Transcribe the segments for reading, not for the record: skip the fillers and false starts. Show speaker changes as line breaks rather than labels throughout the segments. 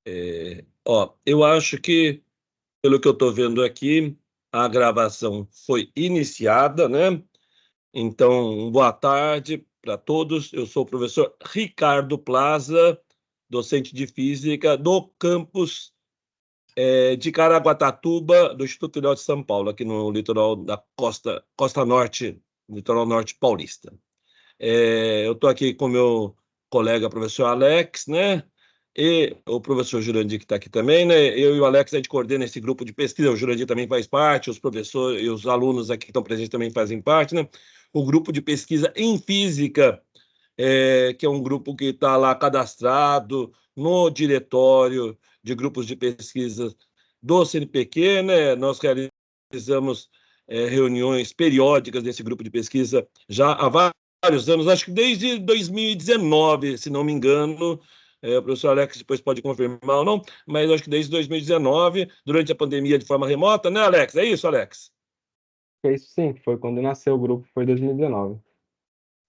Eu acho que, pelo que eu estou vendo aqui, a gravação foi iniciada, né? Então, boa tarde para todos. Eu sou o professor Ricardo Plaza, docente de Física do campus de Caraguatatuba, do Instituto Federal de São Paulo, aqui no litoral da costa norte, litoral norte paulista. Eu estou aqui com meu colega, professor Alex, né? E o professor Jurandir, que está aqui também, né? Eu e o Alex, a gente coordena esse grupo de pesquisa, o Jurandir também faz parte, os professores e os alunos aqui que estão presentes também fazem parte, né? O grupo de pesquisa em física, que é um grupo que está lá cadastrado no diretório de grupos de pesquisa do CNPq, né? Nós realizamos reuniões periódicas desse grupo de pesquisa já há vários anos, acho que desde 2019, se não me engano. O professor Alex depois pode confirmar ou não, mas acho que desde 2019, durante a pandemia de forma remota, né, Alex? É isso, Alex?
É isso sim, foi quando nasceu o grupo, foi 2019.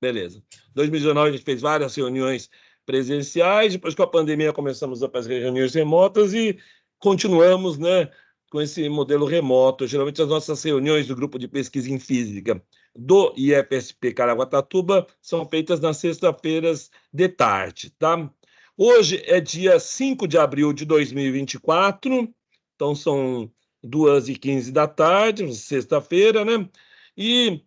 Beleza. 2019 a gente fez várias reuniões presenciais, depois com a pandemia começamos a fazer reuniões remotas e continuamos, né, com esse modelo remoto. Geralmente as nossas reuniões do grupo de pesquisa em física do IFSP Caraguatatuba são feitas nas sextas-feiras de tarde, tá? Hoje é dia 5 de abril de 2024, então são 2h15 da tarde, sexta-feira, né? E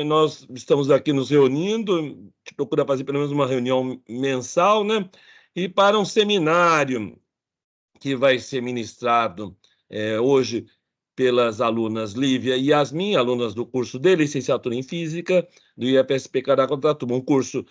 nós estamos aqui nos reunindo, a gente procura fazer pelo menos uma reunião mensal, né? E para um seminário que vai ser ministrado hoje pelas alunas Lívia e Yasmin, alunas do curso de licenciatura em Física do IFSP Caraguatatuba, um curso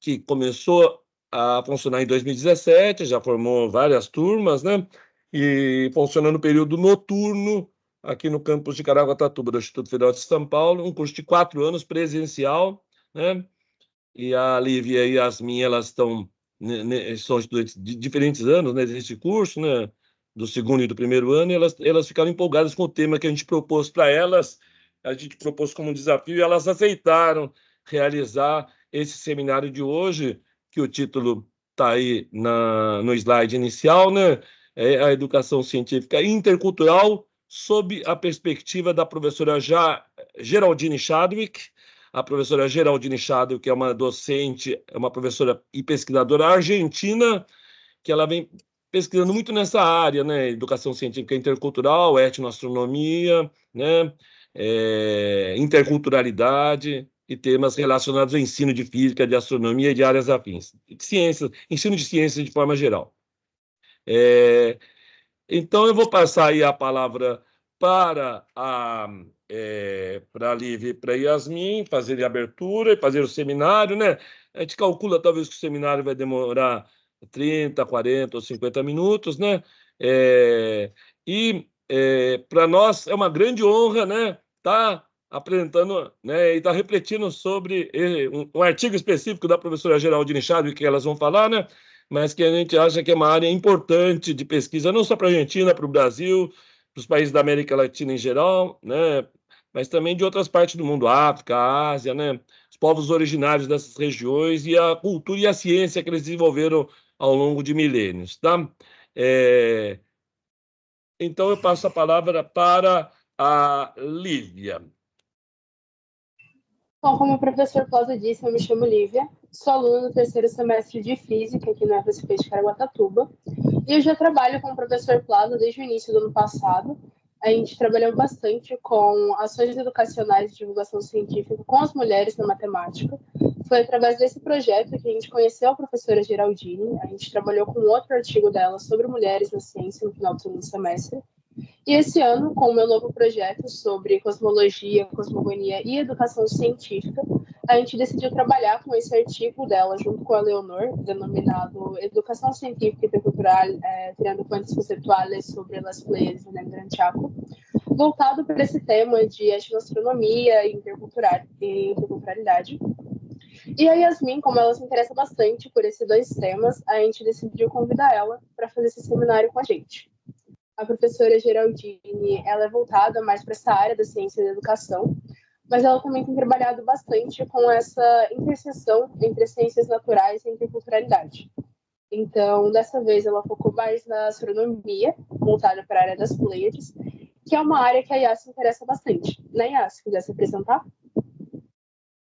que começou a funcionar em 2017, já formou várias turmas, né? E funciona no período noturno, aqui no campus de Caraguatatuba, do Instituto Federal de São Paulo, um curso de 4 anos presencial, né? E a Lívia e a Yasmin, elas são estudantes de diferentes anos, né, desse curso, né? Do segundo e do primeiro ano, e elas ficaram empolgadas com o tema que a gente propôs para elas, a gente propôs como desafio, e elas aceitaram realizar esse seminário de hoje, que o título está aí no slide inicial, né? É a educação científica intercultural sob a perspectiva da professora Geraldine Chadwick. A professora Geraldine Chadwick, que é uma docente, é uma professora e pesquisadora argentina, que ela vem pesquisando muito nessa área, né? Educação científica intercultural, etnoastronomia, né? Interculturalidade e temas relacionados ao ensino de física, de astronomia e de áreas afins. Ciências, ensino de ciências de forma geral. Então, eu vou passar aí a palavra para para a Lívia e para a Yasmin fazer a abertura e fazer o seminário, né? A gente calcula talvez que o seminário vai demorar 30, 40 ou 50 minutos, né? Para nós é uma grande honra, né? Tá apresentando, né? E tá refletindo sobre um artigo específico da professora Geraldine Chadwick, que elas vão falar, né? Mas que a gente acha que é uma área importante de pesquisa, não só para a Argentina, para o Brasil, para os países da América Latina em geral, né? Mas também de outras partes do mundo, África, Ásia, né? Os povos originários dessas regiões e a cultura e a ciência que eles desenvolveram ao longo de milênios, tá? É... Então, eu passo a palavra para a Lívia.
Bom, como o professor Plaza disse, eu me chamo Lívia, sou aluna do terceiro semestre de Física aqui na UFSP de Caraguatatuba, e eu já trabalho com o professor Plaza desde o início do ano passado. A gente trabalhou bastante com ações educacionais de divulgação científica com as mulheres na matemática. Foi através desse projeto que a gente conheceu a professora Geraldine, a gente trabalhou com outro artigo dela sobre mulheres na ciência no final do segundo semestre. E esse ano, com o meu novo projeto sobre cosmologia, cosmogonia e educação científica, a gente decidiu trabalhar com esse artigo dela, junto com a Leonor, denominado Educação Científica e Cultural, tirando fuentes conceituais sobre las playas en el Gran Chaco, voltado para esse tema de etnoastronomia e interculturalidade. E a Yasmin, como ela se interessa bastante por esses dois temas, a gente decidiu convidar ela para fazer esse seminário com a gente. A professora Geraldine, ela é voltada mais para essa área da ciência da educação, mas ela também tem trabalhado bastante com essa interseção entre as ciências naturais e a interculturalidade. Então, dessa vez, ela focou mais na astronomia, voltada para a área das Pleiades, que é uma área que a Yas se interessa bastante. Né, Yas? Se quiser se apresentar?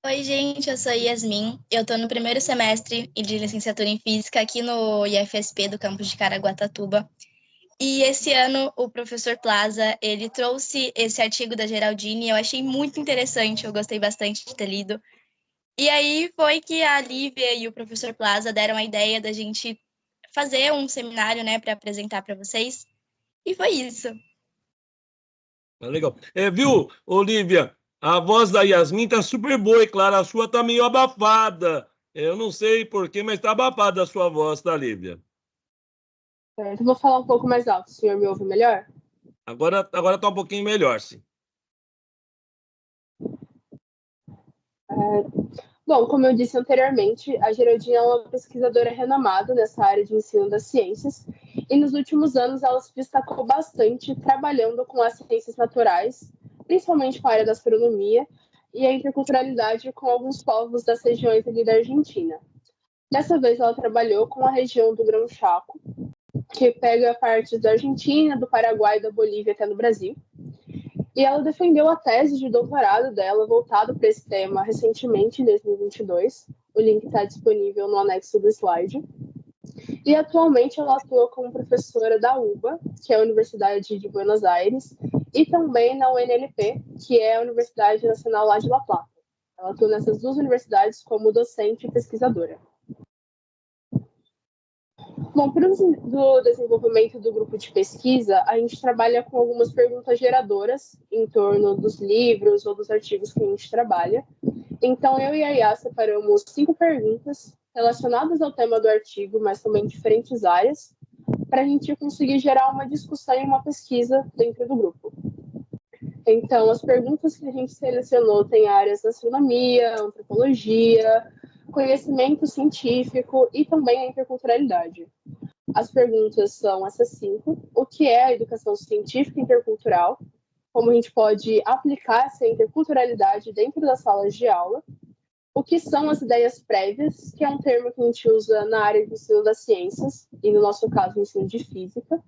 Oi, gente, eu sou a Yasmin. Eu estou no primeiro semestre de licenciatura em Física aqui no IFSP do campus de Caraguatatuba. E esse ano o professor Plaza, ele trouxe esse artigo da Geraldine, eu achei muito interessante, eu gostei bastante de ter lido. E aí foi que a Lívia e o professor Plaza deram a ideia da gente fazer um seminário, né, para apresentar para vocês. E foi isso.
Legal. Viu, Olivia? A voz da Yasmin tá super boa, e claro, a sua tá meio abafada. Eu não sei porquê, mas tá abafada a sua voz, tá, Lívia?
Certo, vou falar um pouco mais alto. O senhor me ouve melhor?
Agora tá um pouquinho melhor, sim.
Bom, como eu disse anteriormente, a Geraldine é uma pesquisadora renomada nessa área de ensino das ciências e nos últimos anos ela se destacou bastante trabalhando com as ciências naturais, principalmente com a área da astronomia e a interculturalidade com alguns povos das regiões ali da Argentina. Dessa vez ela trabalhou com a região do Grão Chaco, que pega partes da Argentina, do Paraguai, da Bolívia até no Brasil. E ela defendeu a tese de doutorado dela voltado para esse tema recentemente, em 2022. O link está disponível no anexo do slide. E atualmente ela atua como professora da UBA, que é a Universidade de Buenos Aires, e também na UNLP, que é a Universidade Nacional lá de La Plata. Ela atua nessas duas universidades como docente e pesquisadora. Bom, para o desenvolvimento do grupo de pesquisa, a gente trabalha com algumas perguntas geradoras em torno dos livros ou dos artigos que a gente trabalha. Então, eu e a Yas separamos 5 perguntas relacionadas ao tema do artigo, mas também em diferentes áreas, para a gente conseguir gerar uma discussão e uma pesquisa dentro do grupo. Então, as perguntas que a gente selecionou têm áreas de astronomia, antropologia, conhecimento científico e também a interculturalidade. As perguntas são essas 5. O que é a educação científica intercultural? Como a gente pode aplicar essa interculturalidade dentro das salas de aula? O que são as ideias prévias, que é um termo que a gente usa na área de ensino das ciências, e no nosso caso, ensino de física.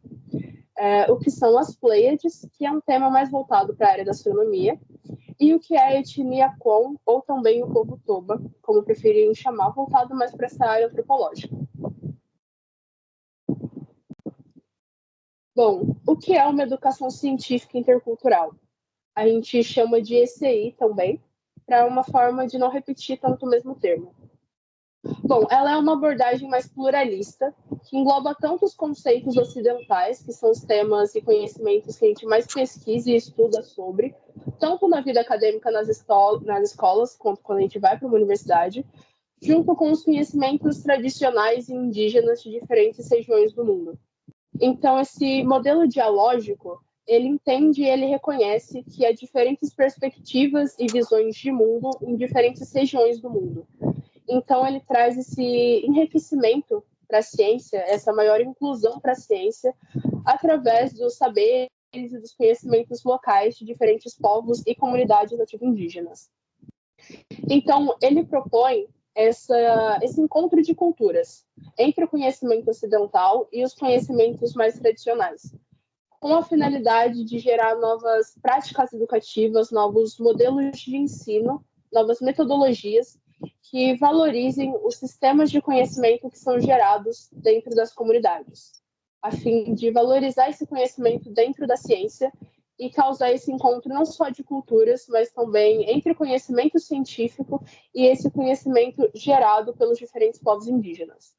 O que são as Pleiades, que é um tema mais voltado para a área da astronomia. E o que é a etnia Qom, ou também o povo Toba, como preferirem chamar, voltado mais para essa área antropológica. Bom, o que é uma educação científica intercultural? A gente chama de ECI também, para uma forma de não repetir tanto o mesmo termo. Bom, ela é uma abordagem mais pluralista, que engloba tanto os conceitos ocidentais, que são os temas e conhecimentos que a gente mais pesquisa e estuda sobre, tanto na vida acadêmica nas escolas, quanto quando a gente vai para uma universidade, junto com os conhecimentos tradicionais e indígenas de diferentes regiões do mundo. Então, esse modelo dialógico, ele entende e ele reconhece que há diferentes perspectivas e visões de mundo em diferentes regiões do mundo. Então, ele traz esse enriquecimento para a ciência, essa maior inclusão para a ciência, através dos saberes e dos conhecimentos locais de diferentes povos e comunidades nativo-indígenas. Então, ele propõe esse encontro de culturas entre o conhecimento ocidental e os conhecimentos mais tradicionais, com a finalidade de gerar novas práticas educativas, novos modelos de ensino, novas metodologias que valorizem os sistemas de conhecimento que são gerados dentro das comunidades, a fim de valorizar esse conhecimento dentro da ciência e causar esse encontro não só de culturas, mas também entre o conhecimento científico e esse conhecimento gerado pelos diferentes povos indígenas.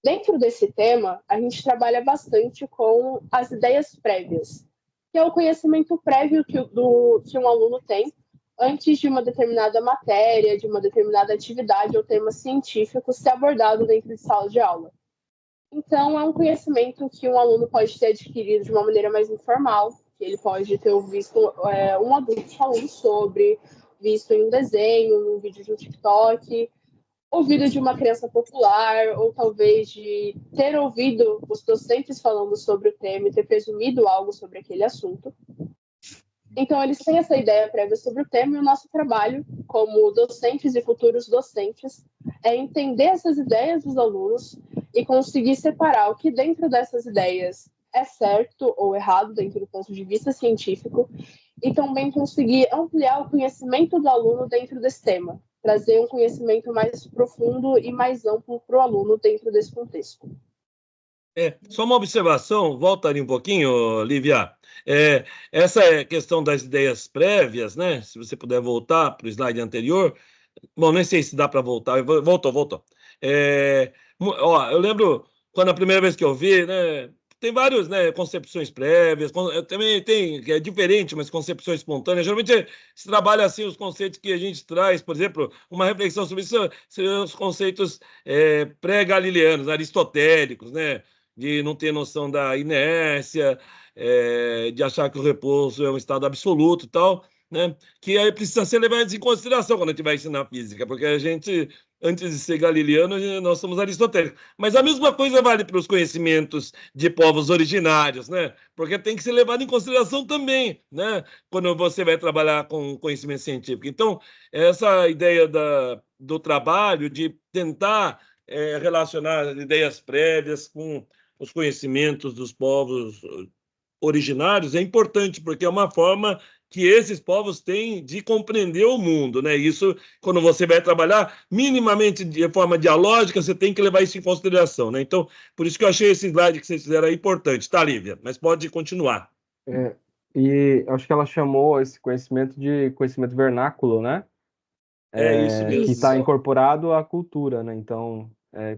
Dentro desse tema, a gente trabalha bastante com as ideias prévias, que é o conhecimento prévio que um aluno tem antes de uma determinada matéria, de uma determinada atividade ou tema científico ser abordado dentro de sala de aula. Então, é um conhecimento que um aluno pode ter adquirido de uma maneira mais informal, que ele pode ter visto um adulto falando sobre, visto em um desenho, num vídeo de um TikTok, ouvido de uma criança popular, ou talvez de ter ouvido os docentes falando sobre o tema e ter presumido algo sobre aquele assunto. Então, eles têm essa ideia prévia sobre o tema e o nosso trabalho, como docentes e futuros docentes, é entender essas ideias dos alunos e conseguir separar o que dentro dessas ideias é certo ou errado dentro do ponto de vista científico e também conseguir ampliar o conhecimento do aluno dentro desse tema, trazer um conhecimento mais profundo e mais amplo para o aluno dentro desse contexto.
Só uma observação, volta ali um pouquinho, Lívia. Essa questão das ideias prévias, né? Se você puder voltar para o slide anterior. Bom, nem sei se dá para voltar. Voltou. Eu lembro quando a primeira vez que eu vi, né? Tem várias, né, concepções prévias, também tem, que é diferente, mas concepções espontâneas. Geralmente se trabalha assim os conceitos que a gente traz, por exemplo, uma reflexão sobre isso seriam os conceitos pré-galileanos, aristotélicos, né? De não ter noção da inércia, de achar que o repouso é um estado absoluto e tal, né? Que aí precisa ser levado em consideração quando a gente vai ensinar física, porque a gente, antes de ser galileano, nós somos aristotélicos. Mas a mesma coisa vale para os conhecimentos de povos originários, né? Porque tem que ser levado em consideração também, né? Quando você vai trabalhar com conhecimento científico. Então, essa ideia do trabalho, de tentar relacionar as ideias prévias com os conhecimentos dos povos originários é importante, porque é uma forma que esses povos têm de compreender o mundo, né? Isso, quando você vai trabalhar minimamente de forma dialógica, você tem que levar isso em consideração, né? Então, por isso que eu achei esse slide que vocês fizeram aí importante, tá, Lívia? Mas pode continuar.
E acho que ela chamou esse conhecimento de conhecimento vernáculo, né?
Isso mesmo.
Que está incorporado à cultura, né? Então,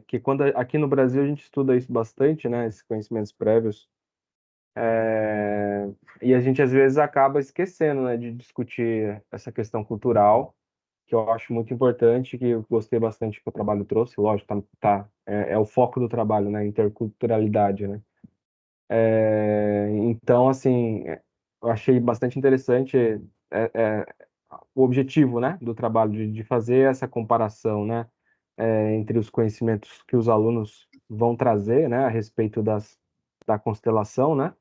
que quando aqui no Brasil a gente estuda isso bastante, né? Esses conhecimentos prévios. E a gente às vezes acaba esquecendo, né, de discutir essa questão cultural, que eu acho muito importante, que eu gostei bastante que o trabalho trouxe, lógico, é o foco do trabalho, né, interculturalidade, né. Então, assim, eu achei bastante interessante o objetivo, né, do trabalho, de fazer essa comparação, né, entre os conhecimentos que os alunos vão trazer, né, a respeito da constelação, né,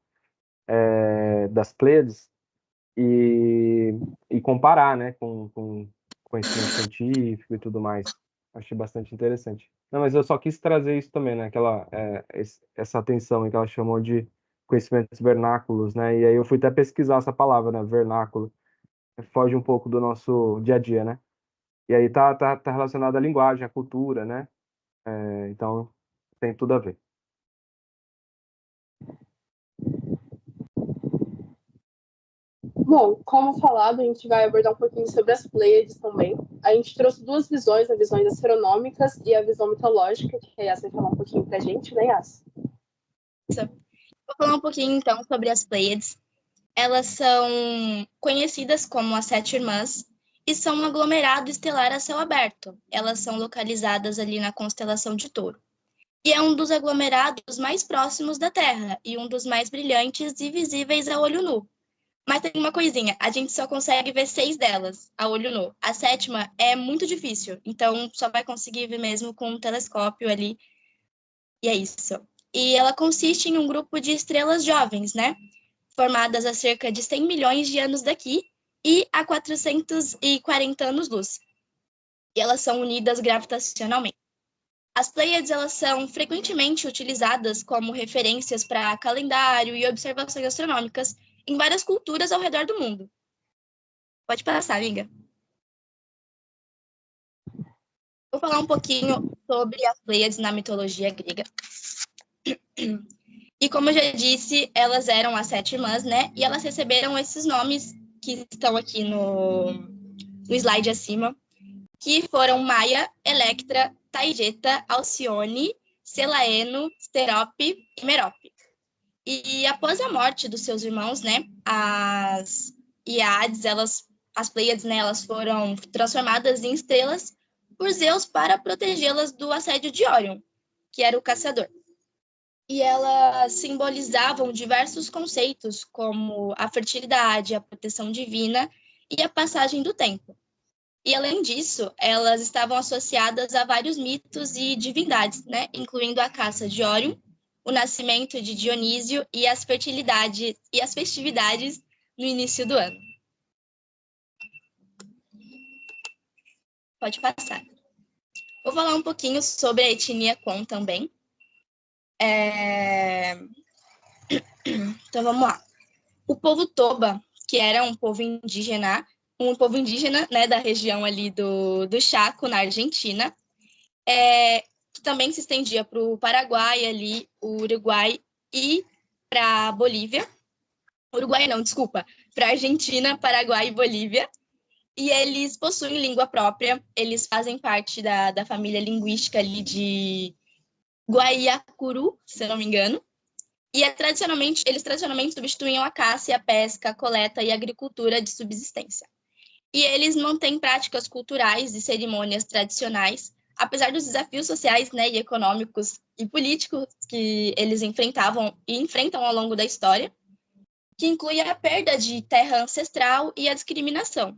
das Pleiades, e comparar, né, com conhecimento científico e tudo mais. Achei bastante interessante. Não, mas eu só quis trazer isso também, né, essa atenção em que ela chamou de conhecimentos vernáculos, né, e aí eu fui até pesquisar essa palavra, né, vernáculo, foge um pouco do nosso dia a dia, né, e aí tá relacionado à linguagem, à cultura, né, então tem tudo a ver.
Bom, como falado, a gente vai abordar um pouquinho sobre as Pleiades também. A gente trouxe duas visões, a visão astronômicas e a visão mitológica, que a Yas vai falar um pouquinho pra gente, né, Yas?
Vou falar um pouquinho, então, sobre as Pleiades. Elas são conhecidas como as Sete Irmãs e são um aglomerado estelar a céu aberto. Elas são localizadas ali na constelação de Touro. E é um dos aglomerados mais próximos da Terra e um dos mais brilhantes e visíveis a olho nu. Mas tem uma coisinha, a gente só consegue ver 6 delas a olho nu. A sétima é muito difícil, então só vai conseguir ver mesmo com um telescópio ali. E é isso. E ela consiste em um grupo de estrelas jovens, né? Formadas a cerca de 100 milhões de anos daqui e a 440 anos-luz. E elas são unidas gravitacionalmente. As Pleiades, elas são frequentemente utilizadas como referências para calendário e observações astronômicas em várias culturas ao redor do mundo. Pode passar, amiga. Vou falar um pouquinho sobre as Pleiades na mitologia grega. E como eu já disse, elas eram as 7 irmãs, né? E elas receberam esses nomes que estão aqui no slide acima, que foram Maia, Electra, Taigeta, Alcione, Selaeno, Sterope e Merope. E após a morte dos seus irmãos, né, as Iades, as Pleiades, né, elas foram transformadas em estrelas por Zeus para protegê-las do assédio de Órion, que era o caçador. E elas simbolizavam diversos conceitos, como a fertilidade, a proteção divina e a passagem do tempo. E, além disso, elas estavam associadas a vários mitos e divindades, né? Incluindo a caça de Órion, o nascimento de Dionísio e as festividades no início do ano. Pode passar. Vou falar um pouquinho sobre a etnia Con também. Então, vamos lá. O povo Toba, que era um povo indígena, né, da região ali do Chaco, na Argentina, que também se estendia para o Paraguai, ali, o Uruguai e para a Bolívia. Uruguai não, desculpa. Para a Argentina, Paraguai e Bolívia. E eles possuem língua própria, eles fazem parte da família linguística ali de Guaiacuru, se eu não me engano. E eles tradicionalmente substituíam a caça, a pesca, a coleta e a agricultura de subsistência. E eles mantêm práticas culturais e cerimônias tradicionais, apesar dos desafios sociais, né, e econômicos e políticos que eles enfrentavam e enfrentam ao longo da história, que inclui a perda de terra ancestral e a discriminação.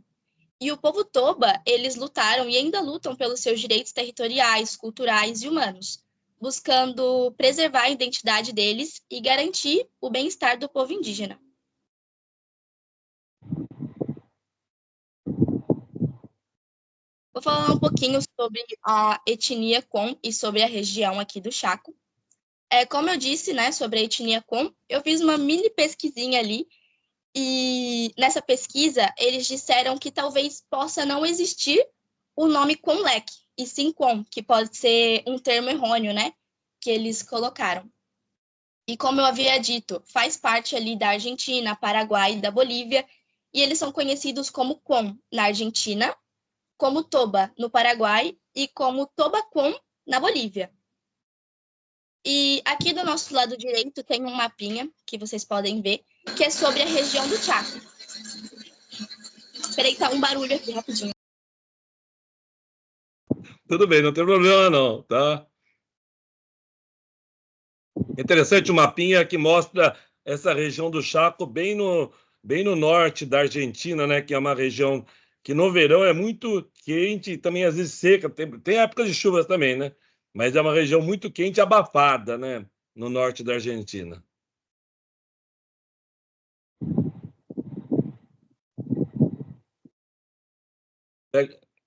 E o povo Toba, eles lutaram e ainda lutam pelos seus direitos territoriais, culturais e humanos, buscando preservar a identidade deles e garantir o bem-estar do povo indígena. Vou falar um pouquinho sobre a etnia Con e sobre a região aqui do Chaco. Como eu disse, né, sobre a etnia Con, eu fiz uma mini pesquisinha ali, e nessa pesquisa eles disseram que talvez possa não existir o nome Conlec, e sim Con, que pode ser um termo errôneo, né, que eles colocaram. E como eu havia dito, faz parte ali da Argentina, Paraguai e da Bolívia, e eles são conhecidos como Con na Argentina, como Toba no Paraguai e como Tobacon na Bolívia. E aqui do nosso lado direito tem um mapinha que vocês podem ver, que é sobre a região do Chaco. Peraí, tá um barulho aqui, rapidinho.
Tudo bem, não tem problema não, tá? Interessante o mapinha que mostra essa região do Chaco bem no norte da Argentina, né? Que é uma região que no verão é muito quente e também às vezes seca. Tem épocas de chuvas também, né? Mas é uma região muito quente e abafada, né? No norte da Argentina.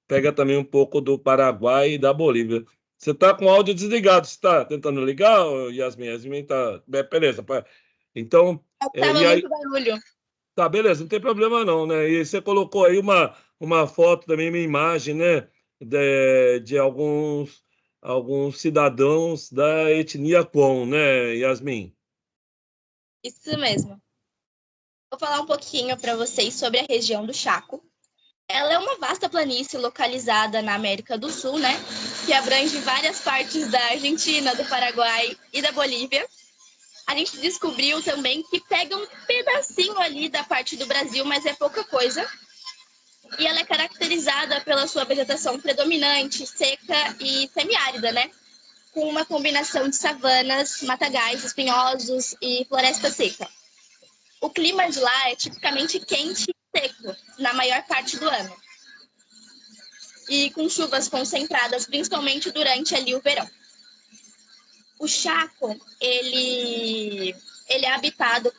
Pega também um pouco do Paraguai e da Bolívia. Você está com o áudio desligado, você está tentando ligar, Yasmin? Yasmin está... Beleza. Então...
Estava muito barulho.
Tá, beleza, não tem problema não, né? E você colocou aí uma foto também, uma imagem, né? De alguns cidadãos da etnia Con, né, Yasmin?
Isso mesmo. Vou falar um pouquinho para vocês sobre a região do Chaco. Ela é uma vasta planície localizada na América do Sul, né? Que abrange várias partes da Argentina, do Paraguai e da Bolívia. A gente descobriu também que pega um pedacinho ali da parte do Brasil, mas é pouca coisa. E ela é caracterizada pela sua vegetação predominante, seca e semiárida, né? Com uma combinação de savanas, matagais espinhosos e floresta seca. O clima de lá é tipicamente quente e seco, na maior parte do ano. E com chuvas concentradas, principalmente durante ali o verão. O Chaco, ele é habitado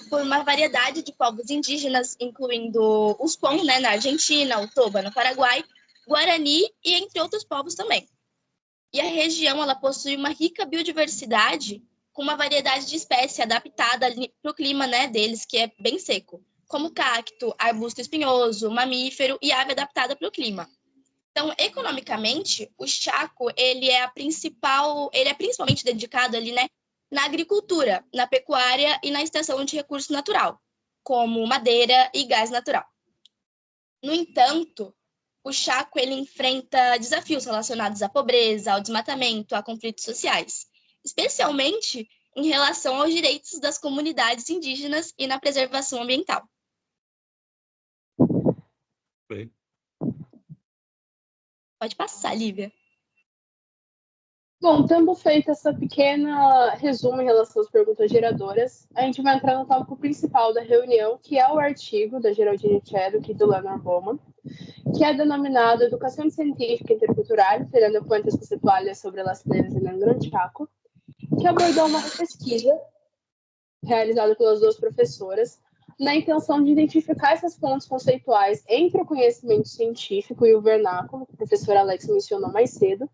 por uma variedade de povos indígenas, incluindo os Con, né, na Argentina, o Toba no Paraguai, Guarani e entre outros povos também. E a região ela possui uma rica biodiversidade, com uma variedade de espécies adaptada para o clima, né, deles, que é bem seco, como cacto, arbusto espinhoso, mamífero e ave adaptada para o clima. Então, economicamente, o Chaco ele é principalmente dedicado ali, né, na agricultura, na pecuária e na extração de recurso natural, como madeira e gás natural. No entanto, o Chaco ele enfrenta desafios relacionados à pobreza, ao desmatamento, a conflitos sociais, especialmente em relação aos direitos das comunidades indígenas e na preservação ambiental.
Bem.
Pode passar, Lívia.
Bom, tendo feito essa pequena resumo em relação às perguntas geradoras, a gente vai entrar no tópico principal da reunião, que é o artigo da Geraldine Chadwick e do Leonard Bowman, que é denominado Educação Científica Intercultural, teniendo fuentes conceituales sobre as plantas en el Gran Chaco, que abordou uma pesquisa realizada pelas duas professoras na intenção de identificar essas pontes conceituais entre o conhecimento científico e o vernáculo, que o professor Alex mencionou mais cedo,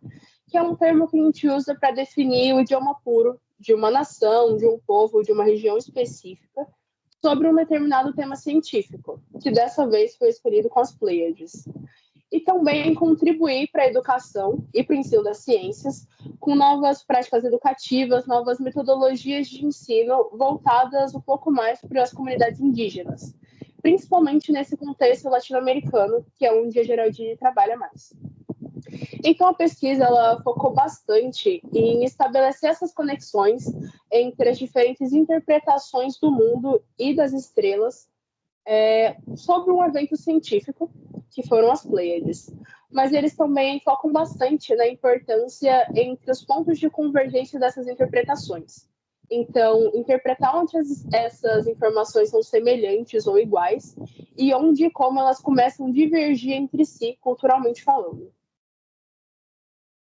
que é um termo que a gente usa para definir o idioma puro de uma nação, de um povo, de uma região específica, sobre um determinado tema científico, que dessa vez foi escolhido com as Pleiades. E também contribuir para a educação e para o ensino das ciências, com novas práticas educativas, novas metodologias de ensino voltadas um pouco mais para as comunidades indígenas, principalmente nesse contexto latino-americano, que é onde a Geraldine trabalha mais. Então, a pesquisa ela focou bastante em estabelecer essas conexões entre as diferentes interpretações do mundo e das estrelas sobre um evento científico, que foram as Pleiades. Mas eles também focam bastante na importância entre os pontos de convergência dessas interpretações. Então, interpretar onde essas informações são semelhantes ou iguais e onde e como elas começam a divergir entre si, culturalmente falando.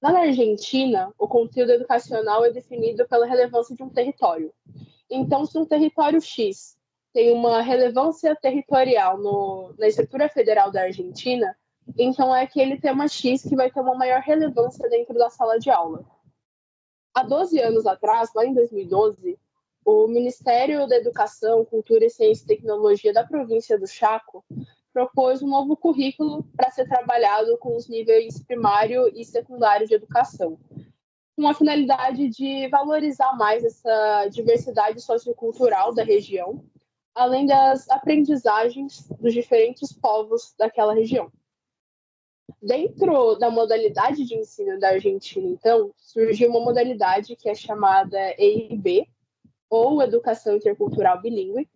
Lá na Argentina, o conteúdo educacional é definido pela relevância de um território. Então, se um território X tem uma relevância territorial na estrutura federal da Argentina, então é aquele tema X que vai ter uma maior relevância dentro da sala de aula. Há 12 anos atrás, lá em 2012, o Ministério da Educação, Cultura, Ciência e Tecnologia da província do Chaco propôs um novo currículo para ser trabalhado com os níveis primário e secundário de educação, com a finalidade de valorizar mais essa diversidade sociocultural da região, além das aprendizagens dos diferentes povos daquela região. Dentro da modalidade de ensino da Argentina, então, surgiu uma modalidade que é chamada EIB, ou Educação Intercultural Bilíngue,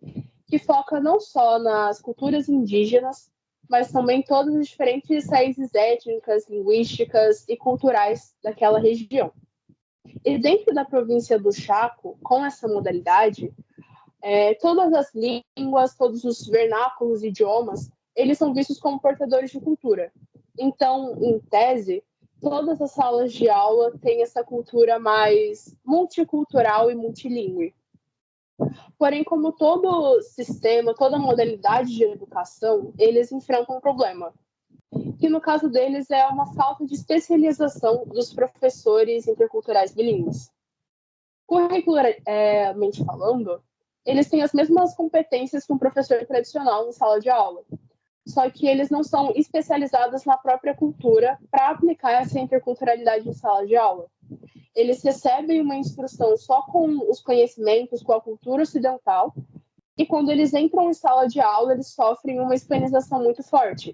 que foca não só nas culturas indígenas, mas também todas as diferentes raízes étnicas, linguísticas e culturais daquela região. E dentro da província do Chaco, com essa modalidade, todas as línguas, todos os vernáculos e idiomas, eles são vistos como portadores de cultura. Então, em tese, todas as salas de aula têm essa cultura mais multicultural e multilingüe. Porém, como todo sistema, toda modalidade de educação, eles enfrentam um problema, que no caso deles é uma falta de especialização dos professores interculturais bilíngues. Curricularmente falando, eles têm as mesmas competências que um professor tradicional em sala de aula, só que eles não são especializados na própria cultura para aplicar essa interculturalidade em sala de aula. Eles recebem uma instrução só com os conhecimentos, com a cultura ocidental, e quando eles entram em sala de aula, eles sofrem uma hispanização muito forte.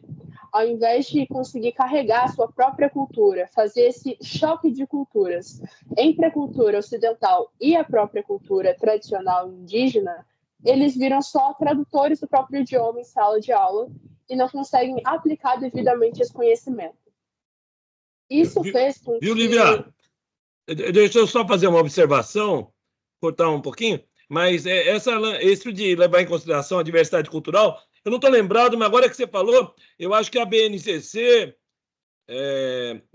Ao invés de conseguir carregar a sua própria cultura, fazer esse choque de culturas entre a cultura ocidental e a própria cultura tradicional indígena, eles viram só tradutores do próprio idioma em sala de aula e não conseguem aplicar devidamente esse conhecimento. Isso fez com que...
Viu, Lívia? Deixa eu só fazer uma observação, cortar um pouquinho, mas isso de levar em consideração a diversidade cultural, eu não estou lembrado, mas agora que você falou, eu acho que a BNCC,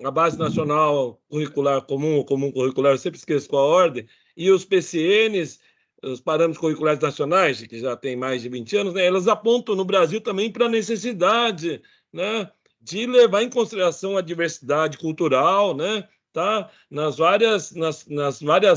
a Base Nacional Curricular Comum, ou Comum Curricular, eu sempre esqueço qual a ordem, e os PCNs, os Parâmetros Curriculares Nacionais, que já tem mais de 20 anos, né, elas apontam no Brasil também para a necessidade, né, de levar em consideração a diversidade cultural, né, tá? Nas várias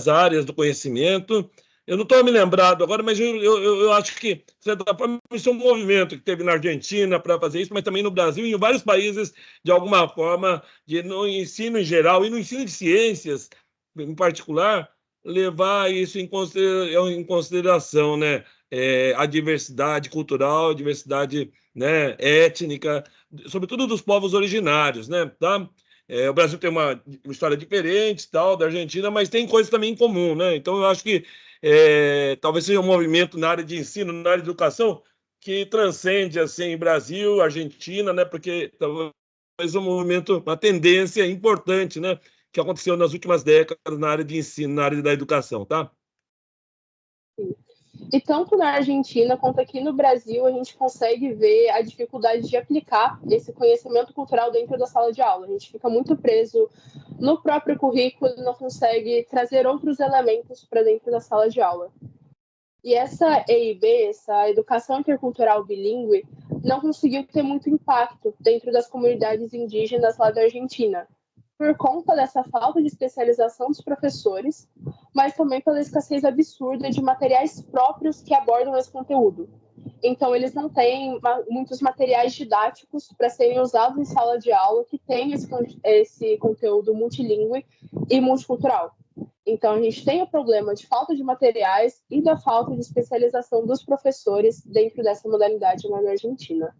áreas do conhecimento. Eu não estou me lembrado agora, mas eu acho que, de certa forma, isso é um movimento que teve na Argentina para fazer isso, mas também no Brasil e em vários países, de alguma forma, no ensino em geral e no ensino de ciências, em particular, levar isso em consideração, né? A diversidade cultural, a diversidade, né, étnica, sobretudo dos povos originários, né? Tá? O Brasil tem uma história diferente, tal, da Argentina, mas tem coisas também em comum, né? Então, eu acho que talvez seja um movimento na área de ensino, na área de educação, que transcende, assim, Brasil, Argentina, né? Porque talvez um movimento, uma tendência importante, né? Que aconteceu nas últimas décadas na área de ensino, na área da educação, tá?
Sim. E tanto na Argentina quanto aqui no Brasil, a gente consegue ver a dificuldade de aplicar esse conhecimento cultural dentro da sala de aula. A gente fica muito preso no próprio currículo e não consegue trazer outros elementos para dentro da sala de aula. E essa EIB, essa Educação Intercultural Bilíngue, não conseguiu ter muito impacto dentro das comunidades indígenas lá da Argentina, por conta dessa falta de especialização dos professores, mas também pela escassez absurda de materiais próprios que abordam esse conteúdo. Então, eles não têm muitos materiais didáticos para serem usados em sala de aula que tem esse conteúdo multilingüe e multicultural. Então, a gente tem o problema de falta de materiais e da falta de especialização dos professores dentro dessa modalidade lá na Argentina.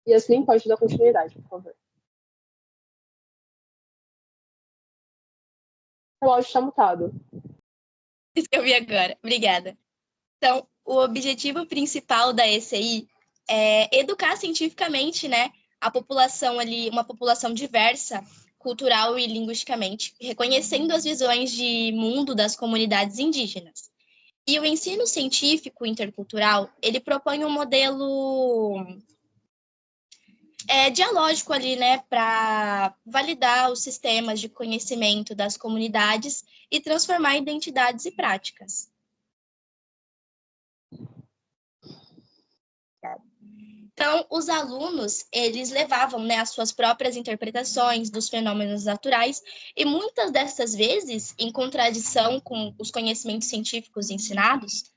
Yasmin, pode dar continuidade, por favor. O áudio está mutado.
Isso que eu vi agora. Obrigada. Então, o objetivo principal da ECI é educar cientificamente, né, a população ali, uma população diversa, cultural e linguisticamente, reconhecendo as visões de mundo das comunidades indígenas. E o ensino científico intercultural, ele propõe um modelo dialógico ali, né, para validar os sistemas de conhecimento das comunidades e transformar identidades e práticas. Então, os alunos, eles levavam, né, as suas próprias interpretações dos fenômenos naturais e muitas dessas vezes, em contradição com os conhecimentos científicos ensinados,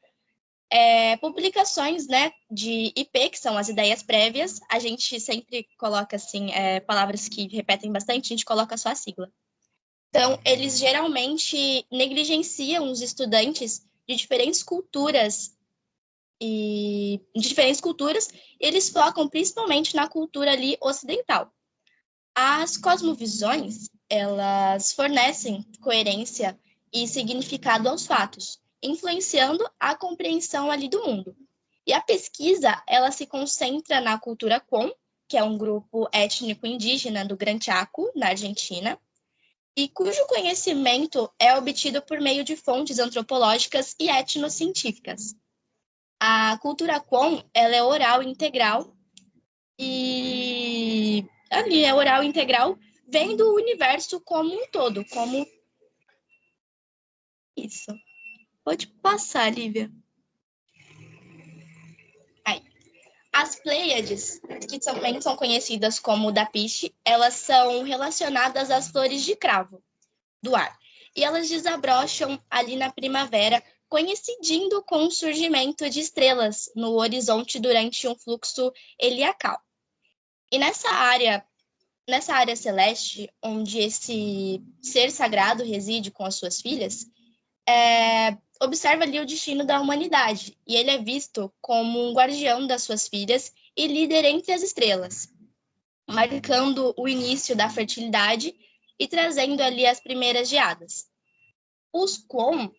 publicações, né, de IP, que são as ideias prévias, a gente sempre coloca, assim, palavras que repetem bastante, a gente coloca só a sigla. Então, eles geralmente negligenciam os estudantes de diferentes culturas eles focam principalmente na cultura ali ocidental. As cosmovisões, elas fornecem coerência e significado aos fatos, influenciando a compreensão ali do mundo. E a pesquisa, ela se concentra na cultura Qom, que é um grupo étnico indígena do Gran Chaco, na Argentina, e cujo conhecimento é obtido por meio de fontes antropológicas e etnocientíficas. A cultura Qom, ela é oral integral e ali é oral integral vendo o universo como um todo, como isso. Pode passar, Lívia. Aí. As Pleiades, que também são conhecidas como Dapiche, elas são relacionadas às flores de cravo do ar. E elas desabrocham ali na primavera, coincidindo com o surgimento de estrelas no horizonte durante um fluxo heliacal. E nessa área celeste, onde esse ser sagrado reside com as suas filhas, observa ali o destino da humanidade, e ele é visto como um guardião das suas filhas e líder entre as estrelas, marcando o início da fertilidade e trazendo ali as primeiras geadas. Os Qom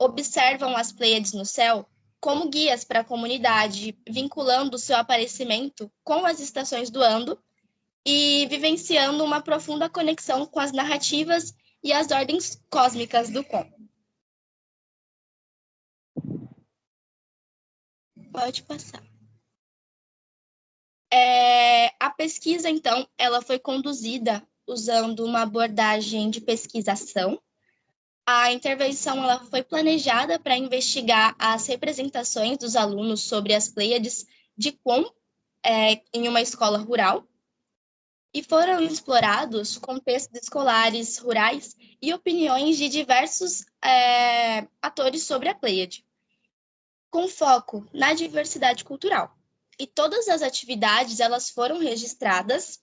observam as Pleiades no céu como guias para a comunidade, vinculando o seu aparecimento com as estações do ano e vivenciando uma profunda conexão com as narrativas e as ordens cósmicas do Qom. Pode passar. A pesquisa, então, ela foi conduzida usando uma abordagem de pesquisação. A intervenção ela foi planejada para investigar as representações dos alunos sobre as Pleiades de Qom em uma escola rural, e foram explorados contextos escolares rurais e opiniões de diversos atores sobre a Pleiade, com foco na diversidade cultural. E todas as atividades elas foram registradas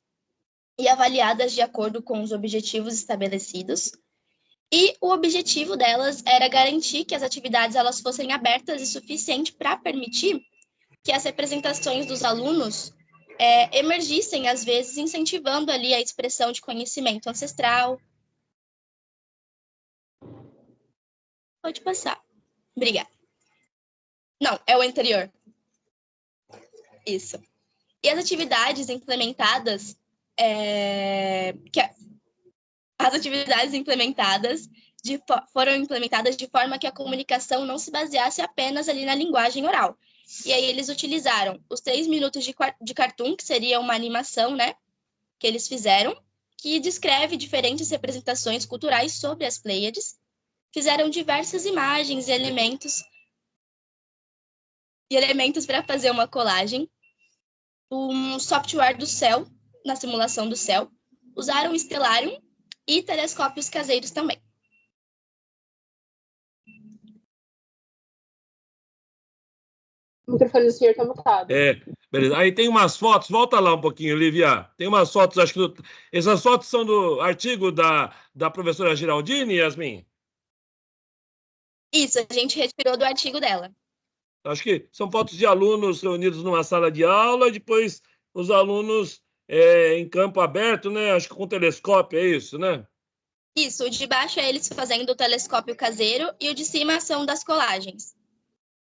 e avaliadas de acordo com os objetivos estabelecidos. E o objetivo delas era garantir que as atividades elas fossem abertas e suficiente para permitir que as representações dos alunos emergissem, às vezes, incentivando ali a expressão de conhecimento ancestral. Pode passar. Obrigada. Não, é o anterior. Isso. E as atividades implementadas foram implementadas de forma que a comunicação não se baseasse apenas ali na linguagem oral. E aí eles utilizaram os 3 minutos de cartoon, que seria uma animação, né, que eles fizeram, que descreve diferentes representações culturais sobre as Pleiades. Fizeram diversas imagens e elementos e elementos para fazer uma colagem, um software do céu, na simulação do céu, usaram o Stellarium e telescópios caseiros também.
O microfone do senhor está mutado.
Beleza. Aí tem umas fotos, volta lá um pouquinho, Lívia. Tem umas fotos, acho que essas fotos são do artigo da professora Giraldini, Yasmin?
Isso, a gente retirou do artigo dela.
Acho que são fotos de alunos reunidos numa sala de aula, e depois os alunos em campo aberto, né? Acho que com telescópio, é isso, né?
Isso, o de baixo é eles fazendo o telescópio caseiro e o de cima são das colagens.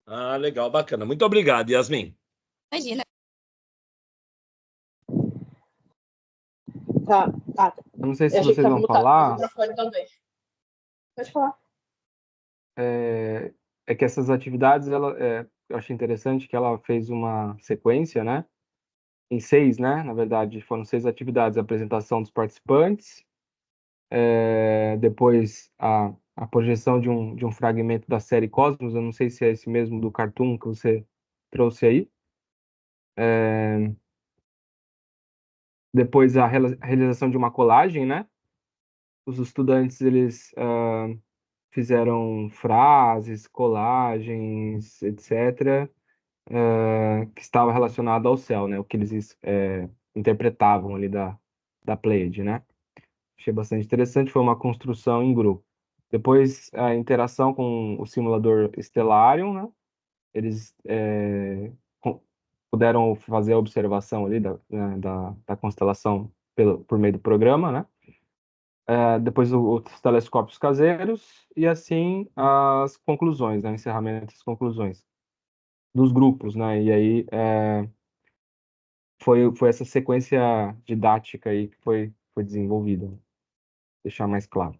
Ah, legal, bacana. Muito obrigado, Yasmin.
Imagina.
Tá.
Eu não sei se vocês vão falar.
Pode falar.
É que essas atividades, eu achei interessante que ela fez uma sequência, né? Em 6, né? Na verdade, foram 6 atividades. A apresentação dos participantes, depois a projeção de um fragmento da série Cosmos, eu não sei se é esse mesmo do cartoon que você trouxe aí. Depois a realização de uma colagem, né? Os estudantes, eles fizeram frases, colagens, etc., que estava relacionado ao céu, né? O que eles interpretavam ali da Pleiade, né? Achei bastante interessante, foi uma construção em grupo. Depois, a interação com o simulador Stellarium, né? Eles puderam fazer a observação ali da constelação por meio do programa, né? Depois os telescópios caseiros e assim as conclusões, né? O encerramento das conclusões dos grupos, né? E aí foi essa sequência didática aí que foi desenvolvida, né? Deixar mais claro.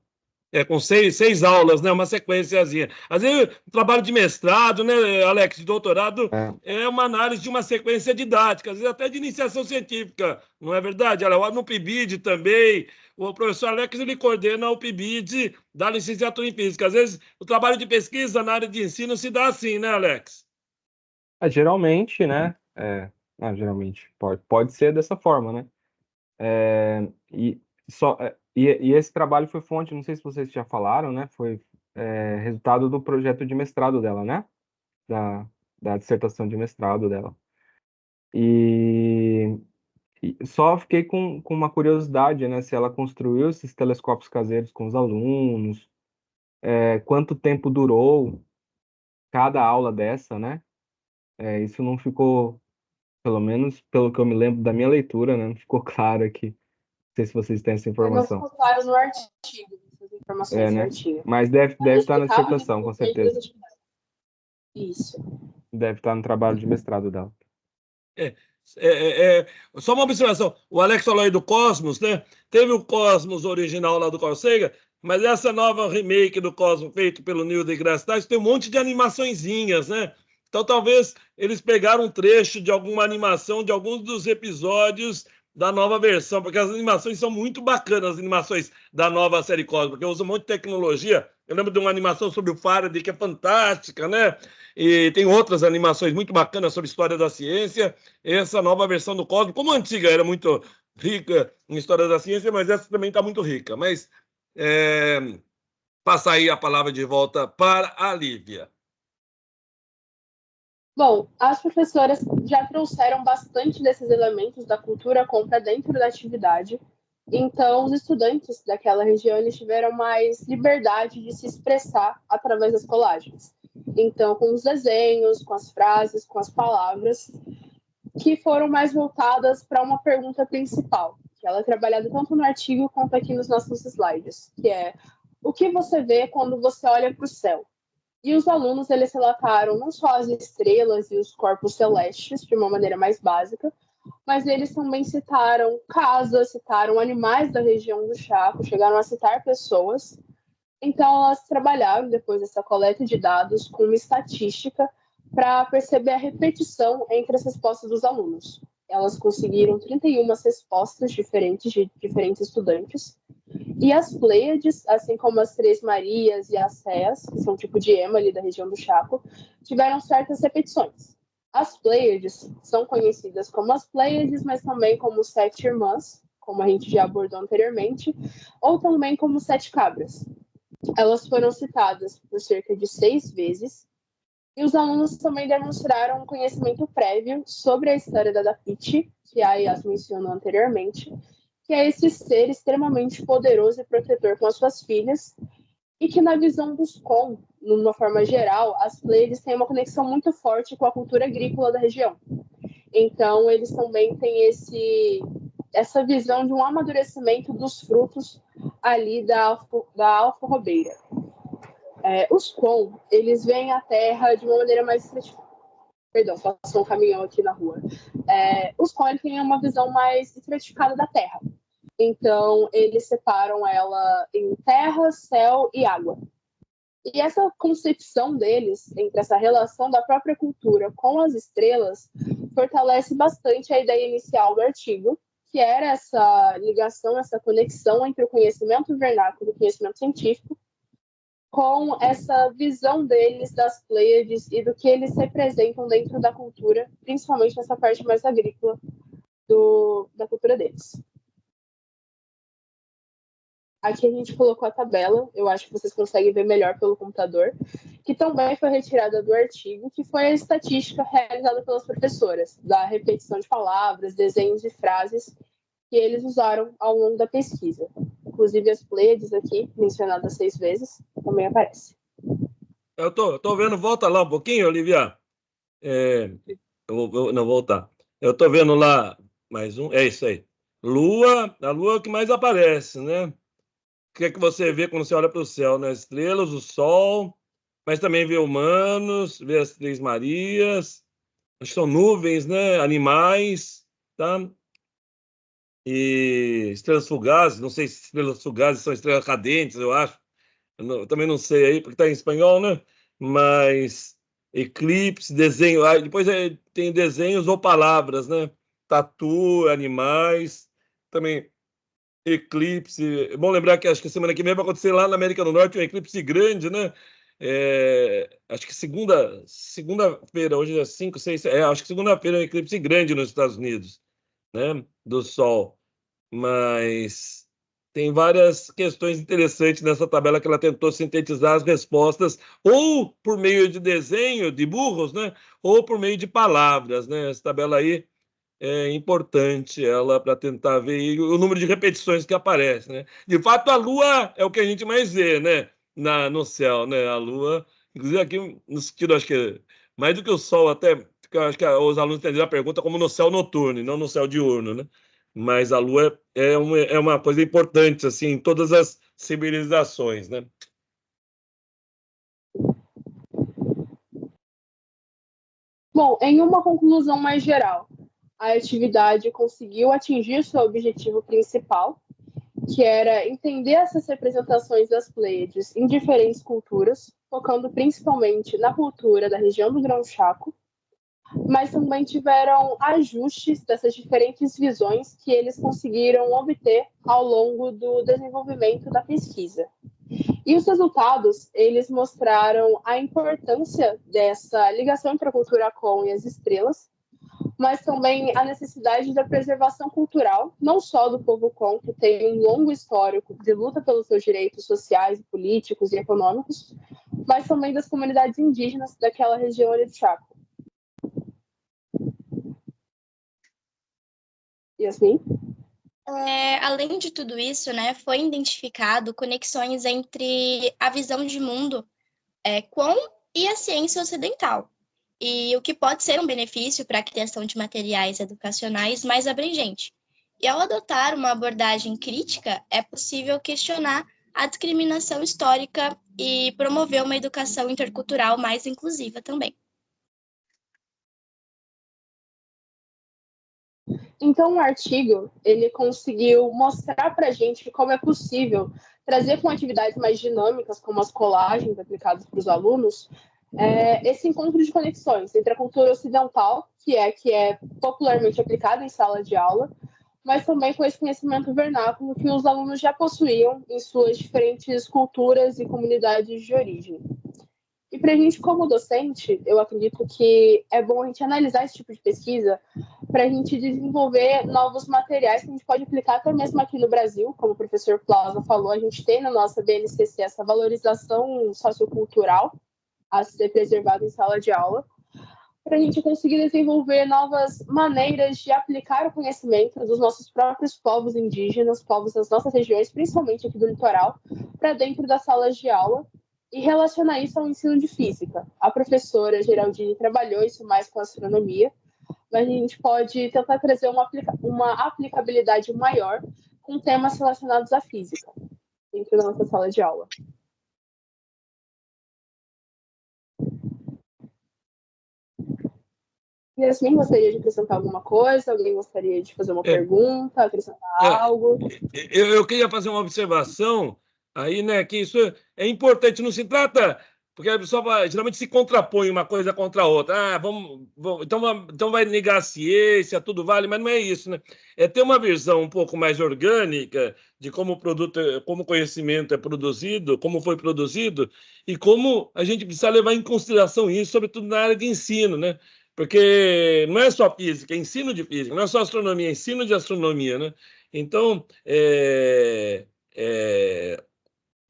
Com seis aulas, né? Uma sequenciazinha. Às vezes, o trabalho de mestrado, né, Alex, de doutorado, é uma análise de uma sequência didática, às vezes até de iniciação científica, não é verdade? Olha, no PIBID também, o professor Alex, ele coordena o PIBID da licenciatura em Física. Às vezes, o trabalho de pesquisa na área de ensino se dá assim, né, Alex?
Geralmente, né? Geralmente, pode ser dessa forma, né? E esse trabalho foi fonte, não sei se vocês já falaram, né? Foi resultado do projeto de mestrado dela, né? Da dissertação de mestrado dela. E só fiquei com uma curiosidade, né? Se ela construiu esses telescópios caseiros com os alunos, quanto tempo durou cada aula dessa, né? Isso não ficou, pelo menos pelo que eu me lembro da minha leitura, né? Não ficou claro aqui. Não sei se vocês têm essa informação.
Não ficou claro no artigo, essas informações no
né?
artigo.
Mas deve estar na dissertação, com certeza.
Isso.
Deve estar no trabalho de mestrado dela.
Só uma observação. O Alex falou aí do Cosmos, né? Teve o Cosmos original lá do Carl Sagan, mas essa nova remake do Cosmos feito pelo Neil deGrasse Tyson tem um monte de animaçõezinhas, né? Então talvez eles pegaram um trecho de alguma animação de alguns dos episódios da nova versão, porque as animações são muito bacanas, as animações da nova série Cosmos, porque usa um monte de tecnologia. Eu lembro de uma animação sobre o Faraday que é fantástica, né? E tem outras animações muito bacanas sobre história da ciência. Essa nova versão do Cosmos, como a antiga era muito rica em história da ciência, mas essa também está muito rica. Mas passa aí a palavra de volta para a Lívia.
Bom, as professoras já trouxeram bastante desses elementos da cultura com para dentro da atividade, então os estudantes daquela região eles tiveram mais liberdade de se expressar através das colagens. Então, com os desenhos, com as frases, com as palavras, que foram mais voltadas para uma pergunta principal, que ela é trabalhada tanto no artigo quanto aqui nos nossos slides, que é: o que você vê quando você olha para o céu? E os alunos, eles relataram não só as estrelas e os corpos celestes, de uma maneira mais básica, mas eles também citaram casas, citaram animais da região do Chaco, chegaram a citar pessoas. Então, elas trabalharam, depois dessa coleta de dados, com uma estatística para perceber a repetição entre as respostas dos alunos. Elas conseguiram 31 respostas diferentes de diferentes estudantes. E as Pleiades, assim como as Três Marias e as Réas, que são um tipo de ema ali da região do Chaco, tiveram certas repetições. As Pleiades são conhecidas como as Pleiades, mas também como Sete Irmãs, como a gente já abordou anteriormente, ou também como Sete Cabras. Elas foram citadas por cerca de 6 vezes, e os alunos também demonstraram um conhecimento prévio sobre a história da Dafiti, que a Yas mencionou anteriormente, que é esse ser extremamente poderoso e protetor com as suas filhas, e que na visão dos Kon, numa forma geral, as Pleiades têm uma conexão muito forte com a cultura agrícola da região. Então, eles também têm essa visão de um amadurecimento dos frutos ali da alfarrobeira. Os Kon, eles veem a terra de uma maneira mais estratificada. Perdão, passou um caminhão aqui na rua. Os Kon têm uma visão mais estratificada da terra. Então, eles separam ela em terra, céu e água. E essa concepção deles, entre essa relação da própria cultura com as estrelas, fortalece bastante a ideia inicial do artigo, que era essa ligação, essa conexão entre o conhecimento vernáculo e o conhecimento científico, com essa visão deles das Pleiades e do que eles representam dentro da cultura, principalmente nessa parte mais agrícola da cultura deles. Aqui a gente colocou a tabela, eu acho que vocês conseguem ver melhor pelo computador, que também foi retirada do artigo, que foi a estatística realizada pelas professoras, da repetição de palavras, desenhos e frases que eles usaram ao longo da pesquisa. Inclusive as Pleiades aqui, mencionadas 6 vezes, também aparecem.
Eu tô vendo, volta lá um pouquinho, Olivia. Eu vou voltar. Eu tô vendo lá mais um, é isso aí. Lua, a lua é o que mais aparece, né? O que é que você vê quando você olha para o céu, né? Estrelas, o sol, mas também vê humanos, vê as Três Marias, acho que são nuvens, né? Animais, tá? E estrelas fugazes, não sei se estrelas fugazes são estrelas cadentes, eu acho. Eu também não sei aí, porque está em espanhol, né? Mas eclipse, desenho, depois tem desenhos ou palavras, né? Tatu, animais, também eclipse. É bom lembrar que acho que semana que vem vai acontecer lá na América do Norte um eclipse grande, né? Acho que segunda-feira, hoje é 5, 6, acho que segunda-feira é um eclipse grande nos Estados Unidos, né? Do Sol. Mas tem várias questões interessantes nessa tabela que ela tentou sintetizar as respostas ou por meio de desenho de burros, né? Ou por meio de palavras, né? Essa tabela aí é importante ela para tentar ver o número de repetições que aparece, né? De fato, a Lua é o que a gente mais vê, né? No céu, né? A Lua, inclusive aqui no sentido, acho que mais do que o Sol, até, porque eu acho que os alunos entenderam a pergunta como no céu noturno, e não no céu diurno, né? Mas a Lua é uma coisa importante, assim, em todas as civilizações, né?
Bom, em uma conclusão mais geral, a atividade conseguiu atingir seu objetivo principal, que era entender essas representações das Pleiades em diferentes culturas, focando principalmente na cultura da região do Grão Chaco, mas também tiveram ajustes dessas diferentes visões que eles conseguiram obter ao longo do desenvolvimento da pesquisa. E os resultados, eles mostraram a importância dessa ligação entre a cultura Kon e as estrelas, mas também a necessidade da preservação cultural, não só do povo Kon, que tem um longo histórico de luta pelos seus direitos sociais, políticos e econômicos, mas também das comunidades indígenas daquela região ali do Chaco. Yasmin?
Além de tudo isso, né, foi identificado conexões entre a visão de mundo Kon e a ciência ocidental, e o que pode ser um benefício para a criação de materiais educacionais mais abrangente. E ao adotar uma abordagem crítica, é possível questionar a discriminação histórica e promover uma educação intercultural mais inclusiva também.
Então, o artigo, ele conseguiu mostrar para a gente como é possível trazer com atividades mais dinâmicas, como as colagens aplicadas para os alunos, esse encontro de conexões entre a cultura ocidental, que é popularmente aplicada em sala de aula, mas também com esse conhecimento vernáculo que os alunos já possuíam em suas diferentes culturas e comunidades de origem. E para a gente, como docente, eu acredito que é bom a gente analisar esse tipo de pesquisa para a gente desenvolver novos materiais que a gente pode aplicar até mesmo aqui no Brasil, como o professor Plaza falou, a gente tem na nossa BNCC essa valorização sociocultural a ser preservada em sala de aula, para a gente conseguir desenvolver novas maneiras de aplicar o conhecimento dos nossos próprios povos indígenas, povos das nossas regiões, principalmente aqui do litoral, para dentro das salas de aula e relacionar isso ao ensino de física. A professora Geraldine trabalhou isso mais com astronomia, mas a gente pode tentar trazer uma aplicabilidade maior com temas relacionados à física dentro da nossa sala de aula. Yasmin, gostaria de acrescentar alguma coisa? Alguém gostaria de fazer uma pergunta, acrescentar algo?
Eu queria fazer uma observação aí, né, que isso é importante, não se trata, porque a pessoa geralmente se contrapõe uma coisa contra a outra. Então vai negar a ciência, tudo vale, mas não é isso, né? É ter uma visão um pouco mais orgânica de como o produto, como o conhecimento é produzido, como foi produzido, e como a gente precisa levar em consideração isso, sobretudo na área de ensino, né? Porque não é só física, é ensino de física, não é só astronomia, é ensino de astronomia, né? Então, é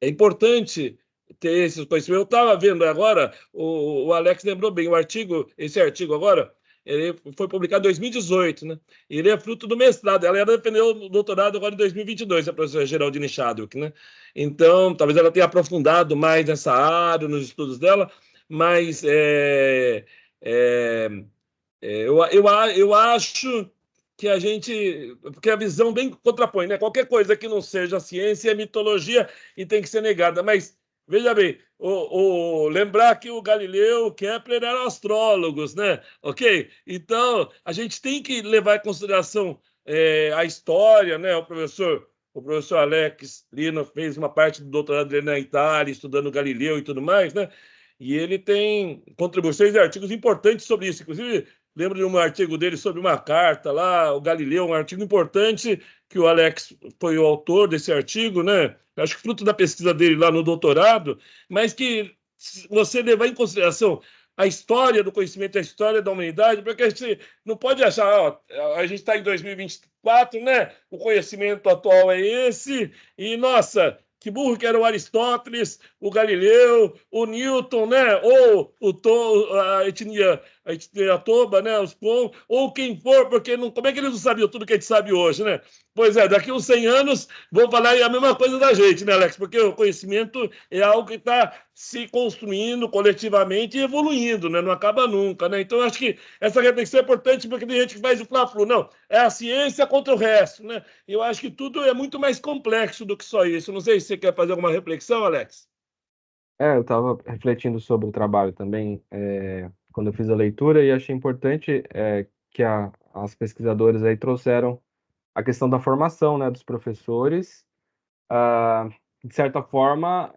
importante ter esses conhecimentos. Eu estava vendo agora, o Alex lembrou bem, esse artigo agora, ele foi publicado em 2018, né? Ele é fruto do mestrado. Ela ia defender o doutorado agora em 2022, a professora Geraldine Chadwick, né? Então, talvez ela tenha aprofundado mais nessa área, nos estudos dela, mas eu acho que a gente. Porque a visão bem contrapõe, né? Qualquer coisa que não seja ciência é mitologia e tem que ser negada. Mas, veja bem, lembrar que o Galileu, o Kepler eram astrólogos, né? Ok? Então, a gente tem que levar em consideração a história, né? O professor Alex Lino fez uma parte do doutorado dele na Itália, estudando Galileu e tudo mais, né? E ele tem contribuições e artigos importantes sobre isso. Inclusive, lembro de um artigo dele sobre uma carta lá, o Galileu, um artigo importante, que o Alex foi o autor desse artigo, né? Acho que fruto da pesquisa dele lá no doutorado, mas que você levar em consideração a história do conhecimento, a história da humanidade, porque a gente não pode achar, ó, a gente está em 2024, né? O conhecimento atual é esse, e nossa, que burro que era o Aristóteles, o Galileu, o Newton, né? Ou a etnia toba, né? Os povos, ou quem for, porque não, como é que eles não sabiam tudo que a gente sabe hoje, né? Pois é, daqui uns 100 anos vão falar a mesma coisa da gente, né, Alex? Porque o conhecimento é algo que está se construindo coletivamente e evoluindo, né? Não acaba nunca, né? Então, acho que essa reflexão é importante porque tem gente que faz o fla-flu. Não, é a ciência contra o resto, né? Eu acho que tudo é muito mais complexo do que só isso. Não sei se você quer fazer alguma reflexão, Alex.
Eu estava refletindo sobre o trabalho também, quando eu fiz a leitura, e achei importante que as pesquisadoras aí trouxeram a questão da formação, né, dos professores, de certa forma,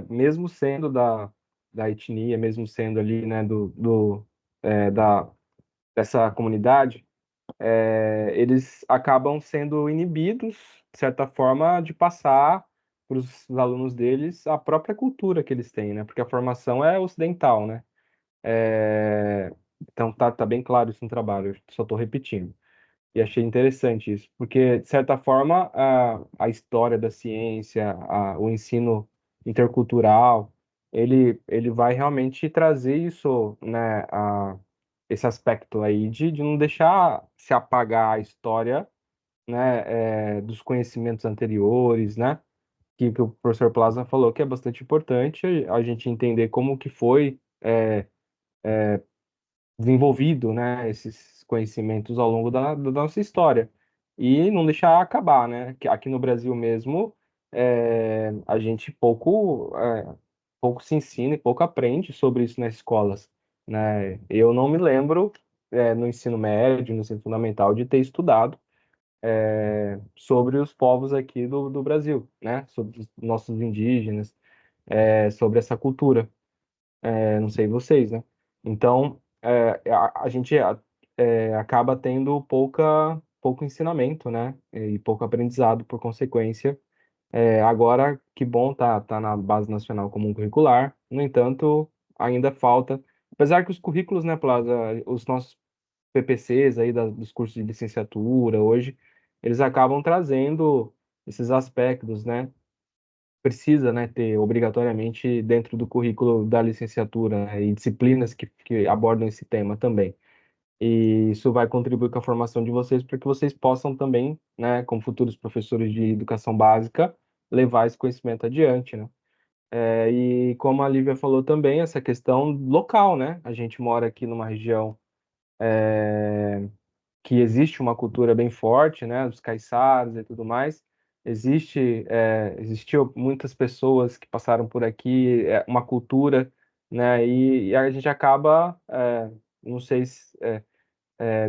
mesmo sendo da etnia, mesmo sendo ali, né, dessa comunidade, eles acabam sendo inibidos, de certa forma, de passar para os alunos deles a própria cultura que eles têm, né? Porque a formação é ocidental, né? Então tá bem claro isso no trabalho, eu só estou repetindo. E achei interessante isso, porque, de certa forma, a história da ciência, o ensino intercultural, ele vai realmente trazer isso, né, esse aspecto aí de não deixar se apagar a história, né, dos conhecimentos anteriores, né, que o professor Plaza falou que é bastante importante a gente entender como que foi desenvolvido, né, esses conhecimentos ao longo da nossa história e não deixar acabar, né? Que aqui no Brasil mesmo a gente pouco se ensina e pouco aprende sobre isso nas escolas, né? Eu não me lembro no ensino médio, no ensino fundamental, de ter estudado sobre os povos aqui do Brasil, né? Sobre os nossos indígenas, sobre essa cultura. Não sei vocês, né? Então, a gente acaba tendo pouco ensinamento, né? E pouco aprendizado por consequência. Agora, que bom tá na Base Nacional Comum Curricular. No entanto, ainda falta, apesar que os currículos, né, Plaza, os nossos PPCs aí dos cursos de licenciatura hoje, eles acabam trazendo esses aspectos, né? Precisa, né, ter obrigatoriamente dentro do currículo da licenciatura, né, e disciplinas que abordam esse tema também. E isso vai contribuir com a formação de vocês para que vocês possam também, né, como futuros professores de educação básica, levar esse conhecimento adiante, né? E como a Lívia falou também, essa questão local, né? A gente mora aqui numa região que existe uma cultura bem forte, né, dos caiçaras e tudo mais. Existiu muitas pessoas que passaram por aqui, uma cultura, né, e a gente acaba, não sei se,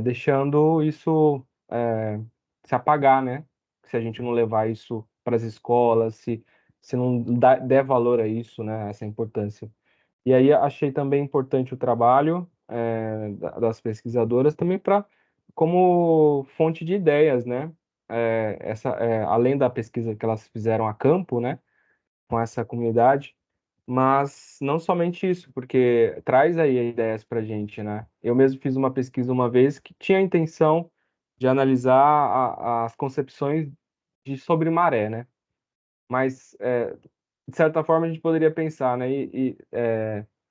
deixando isso se apagar, né, se a gente não levar isso para as escolas, se não der valor a isso, né, essa importância. E aí achei também importante o trabalho das pesquisadoras também para como fonte de ideias, né? Além da pesquisa que elas fizeram a campo, né, com essa comunidade, mas não somente isso, porque traz aí ideias para a gente, né? Eu mesmo fiz uma pesquisa uma vez que tinha a intenção de analisar as concepções sobre maré, né? Mas de certa forma a gente poderia pensar, né,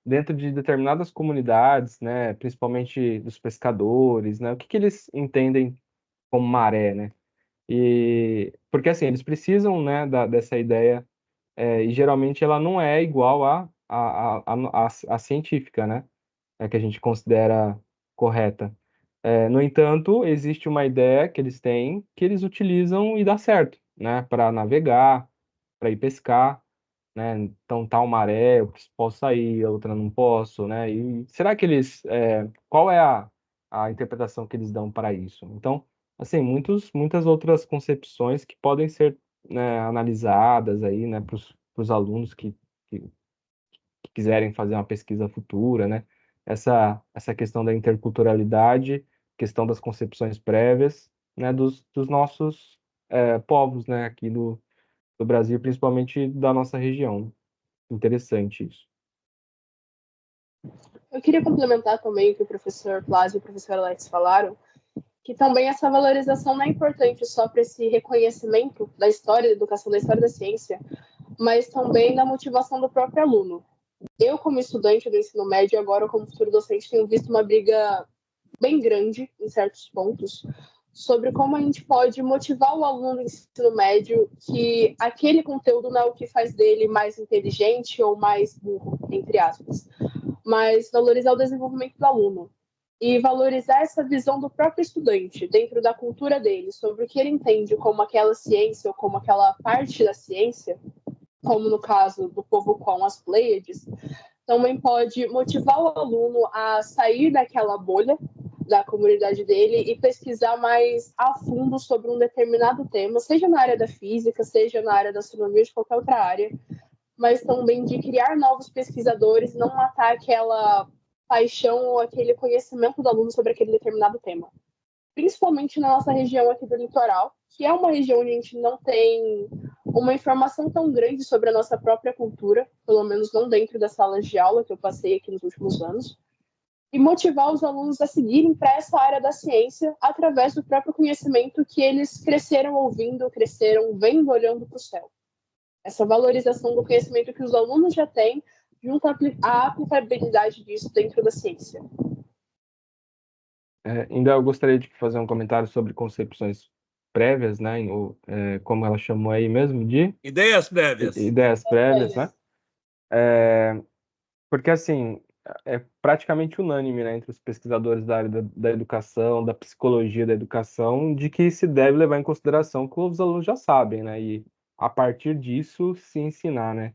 dentro de determinadas comunidades, né, principalmente dos pescadores, né, o que que eles entendem como maré, né? E porque assim eles precisam, né, dessa ideia, e geralmente ela não é igual à científica, né, que a gente considera correta. No entanto, existe uma ideia que eles têm que eles utilizam e dá certo, né, para navegar, para ir pescar, né? Então tal maré, eu posso sair, a outra não posso, né? E será que qual é a interpretação que eles dão para isso? Então, assim, muitas outras concepções que podem ser, né, analisadas aí, né, para os alunos que quiserem fazer uma pesquisa futura, né? Essa questão da interculturalidade, questão das concepções prévias, né, dos nossos povos, né, aqui do Brasil, principalmente da nossa região. Interessante isso.
Eu queria complementar também o que o professor Plas e o professor Alex falaram, que também essa valorização não é importante só para esse reconhecimento da história da educação, da história da ciência, mas também na motivação do próprio aluno. Eu, como estudante do ensino médio, agora como futuro docente, tenho visto uma briga bem grande, em certos pontos, sobre como a gente pode motivar o aluno do ensino médio que aquele conteúdo não é o que faz dele mais inteligente ou mais burro, entre aspas, mas valorizar o desenvolvimento do aluno e valorizar essa visão do próprio estudante dentro da cultura dele, sobre o que ele entende como aquela ciência ou como aquela parte da ciência, como no caso do povo com as Pleiades, também pode motivar o aluno a sair daquela bolha da comunidade dele e pesquisar mais a fundo sobre um determinado tema, seja na área da física, seja na área da astronomia, de qualquer outra área, mas também de criar novos pesquisadores, não matar aquela paixão ou aquele conhecimento do aluno sobre aquele determinado tema. Principalmente na nossa região aqui do litoral, que é uma região onde a gente não tem uma informação tão grande sobre a nossa própria cultura, pelo menos não dentro das salas de aula que eu passei aqui nos últimos anos, e motivar os alunos a seguirem para essa área da ciência através do próprio conhecimento que eles cresceram ouvindo, cresceram vendo, olhando para o céu. Essa valorização do conhecimento que os alunos já têm, junto à aplicabilidade disso dentro da ciência.
Ainda eu gostaria de fazer um comentário sobre concepções prévias, né? Como ela chamou aí mesmo, de
Ideias prévias.
ideias prévias, né? Porque, assim, é praticamente unânime, né, entre os pesquisadores da área da educação, da psicologia da educação, de que se deve levar em consideração o que os alunos já sabem, né? E, a partir disso, se ensinar, né?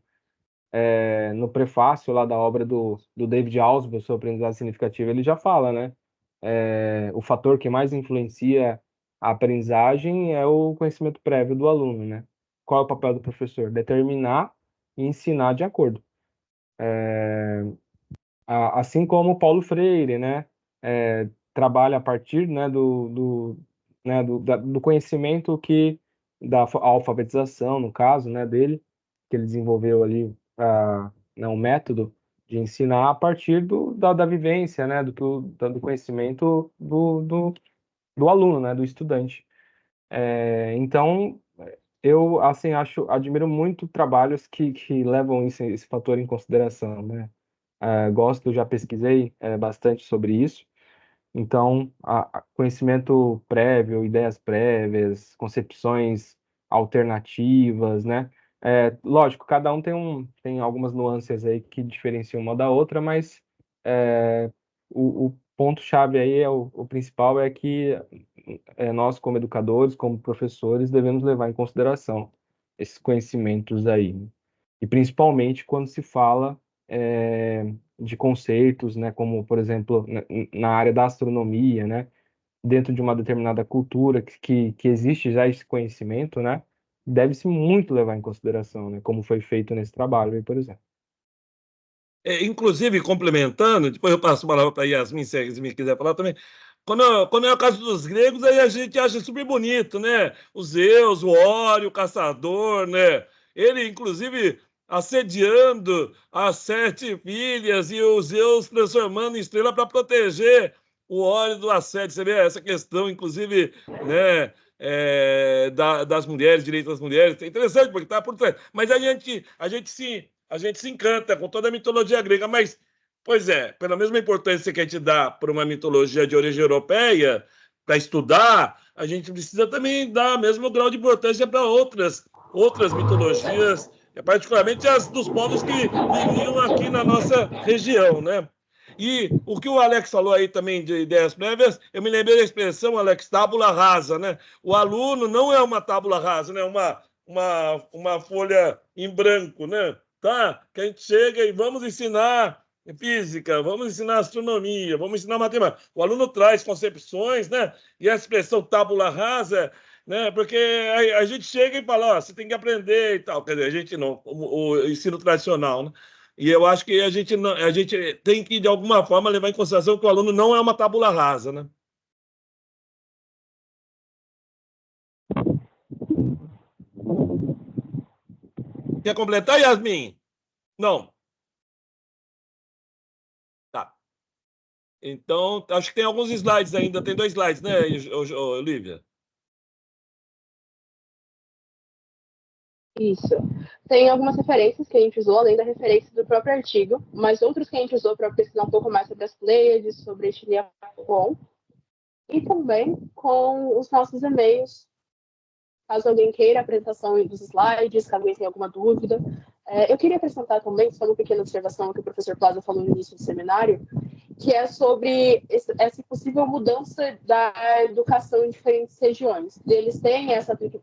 No prefácio lá da obra do David Alsbaugh, sobre aprendizagem significativa, ele já fala, né? O fator que mais influencia a aprendizagem é o conhecimento prévio do aluno, né? Qual é o papel do professor? Determinar e ensinar de acordo. Assim como Paulo Freire, né? Trabalha a partir, né, do conhecimento da alfabetização, no caso, né, dele, que ele desenvolveu ali, né, um método de ensinar a partir da vivência, né, do conhecimento do aluno, né, do estudante. Então, eu, assim, admiro muito trabalhos que levam esse fator em consideração, né? Já pesquisei bastante sobre isso. Então, conhecimento prévio, ideias prévias, concepções alternativas, né? Lógico, cada um tem algumas nuances aí que diferenciam uma da outra, mas o ponto-chave aí, o principal é que nós, como educadores, como professores, devemos levar em consideração esses conhecimentos aí, né? E principalmente quando se fala de conceitos, né, como, por exemplo, na área da astronomia, né, dentro de uma determinada cultura que existe já esse conhecimento, né, deve-se muito levar em consideração, né, como foi feito nesse trabalho aí, por exemplo.
Inclusive, complementando, depois eu passo a palavra para a Yasmin, se a Yasmin quiser falar também. Quando é o caso dos gregos, aí a gente acha super bonito, né? O Zeus, o Ório, o caçador, né? Ele, inclusive, assediando as 7 filhas e o Zeus transformando em estrela para proteger o Ório do assédio. Você vê essa questão, inclusive, né? Das mulheres, direitos das mulheres. É interessante, porque está por trás. Mas a gente se encanta com toda a mitologia grega, mas, pois é, pela mesma importância que a gente dá para uma mitologia de origem europeia, para estudar, a gente precisa também dar o mesmo grau de importância para outras mitologias, particularmente as dos povos que viviam aqui na nossa região, né? E o que o Alex falou aí também de ideias prévias, eu me lembrei da expressão, Alex, tábula rasa, né? O aluno não é uma tábula rasa, né? Uma folha em branco, né? Tá? Que a gente chega e vamos ensinar física, vamos ensinar astronomia, vamos ensinar matemática. O aluno traz concepções, né? E a expressão tábula rasa, né? Porque a gente chega e fala, ó, você tem que aprender e tal. Quer dizer, a gente não, o ensino tradicional, né? E eu acho que a gente tem que, de alguma forma, levar em consideração que o aluno não é uma tábula rasa, né? Quer completar, Yasmin? Não. Tá. Então, acho que tem alguns slides ainda. Tem 2 slides, né, Olivia?
Isso. Tem algumas referências que a gente usou, além da referência do próprio artigo, mas outros que a gente usou para pesquisar um pouco mais sobre as Pleiades, sobre a etnia Quon, e também com os nossos e-mails, caso alguém queira a apresentação dos slides, caso alguém tenha alguma dúvida. Eu queria acrescentar também, só uma pequena observação que o professor Plaza falou no início do seminário, que é sobre essa possível mudança da educação em diferentes regiões. Eles têm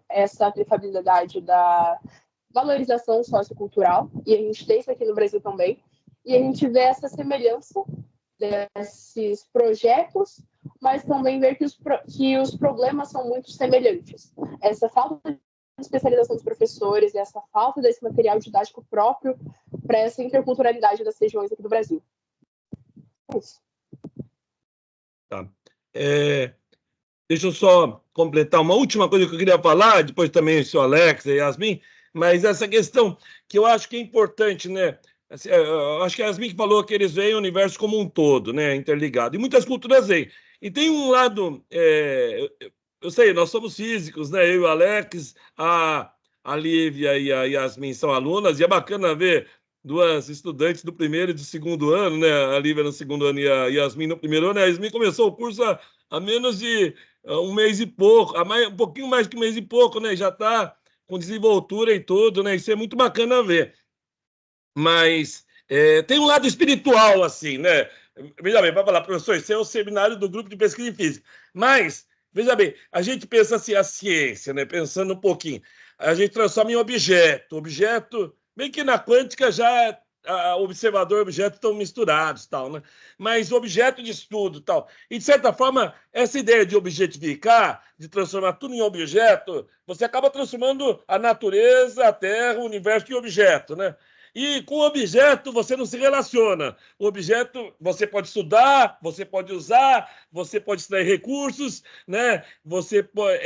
essa aplicabilidade da valorização sociocultural, e a gente tem isso aqui no Brasil também, e a gente vê essa semelhança desses projetos, mas também ver que os problemas são muito semelhantes. Essa falta de especialização dos professores, essa falta desse material didático próprio para essa interculturalidade das regiões aqui do Brasil. É isso.
Tá. Deixa eu só completar uma última coisa que eu queria falar, depois também o senhor Alex e Yasmin, mas essa questão que eu acho que é importante, né? Assim, eu acho que a Yasmin falou que eles veem o universo como um todo, né? Interligado. E muitas culturas veem. E tem um lado, eu sei, nós somos físicos, né? Eu e o Alex, a Lívia e a Yasmin são alunas, e é bacana ver 2 estudantes do primeiro e do segundo ano, né? A Lívia no segundo ano e a Yasmin no primeiro ano. A Yasmin começou o curso há menos de um mês e pouco, um pouquinho mais que um mês e pouco, né? Já está com desenvoltura e tudo, né? Isso é muito bacana ver. Mas tem um lado espiritual, assim, né? Veja bem, para falar, professor, isso é o seminário do grupo de pesquisa em física. Mas, veja bem, a gente pensa assim, a ciência, né? Pensando um pouquinho, a gente transforma em objeto. Objeto, bem que na quântica já observador e objeto estão misturados, tal, né? Mas objeto de estudo, tal. E, de certa forma, essa ideia de objetificar, de transformar tudo em objeto, você acaba transformando a natureza, a Terra, o universo em objeto, né? E com o objeto você não se relaciona. O objeto você pode estudar, você pode usar, você pode extrair recursos, né? Você pode,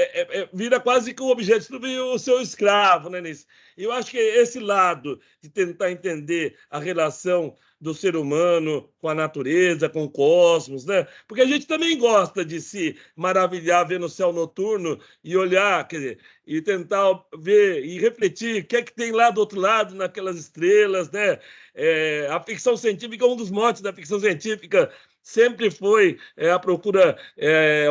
vira quase que o objeto o seu escravo, né? Nisso. Eu acho que esse lado de tentar entender a relação do ser humano com a natureza, com o cosmos, né? Porque a gente também gosta de se maravilhar vendo o céu noturno e olhar, quer dizer, e tentar ver e refletir o que é que tem lá do outro lado, naquelas estrelas, né? A ficção científica, um dos motes da ficção científica sempre foi a procura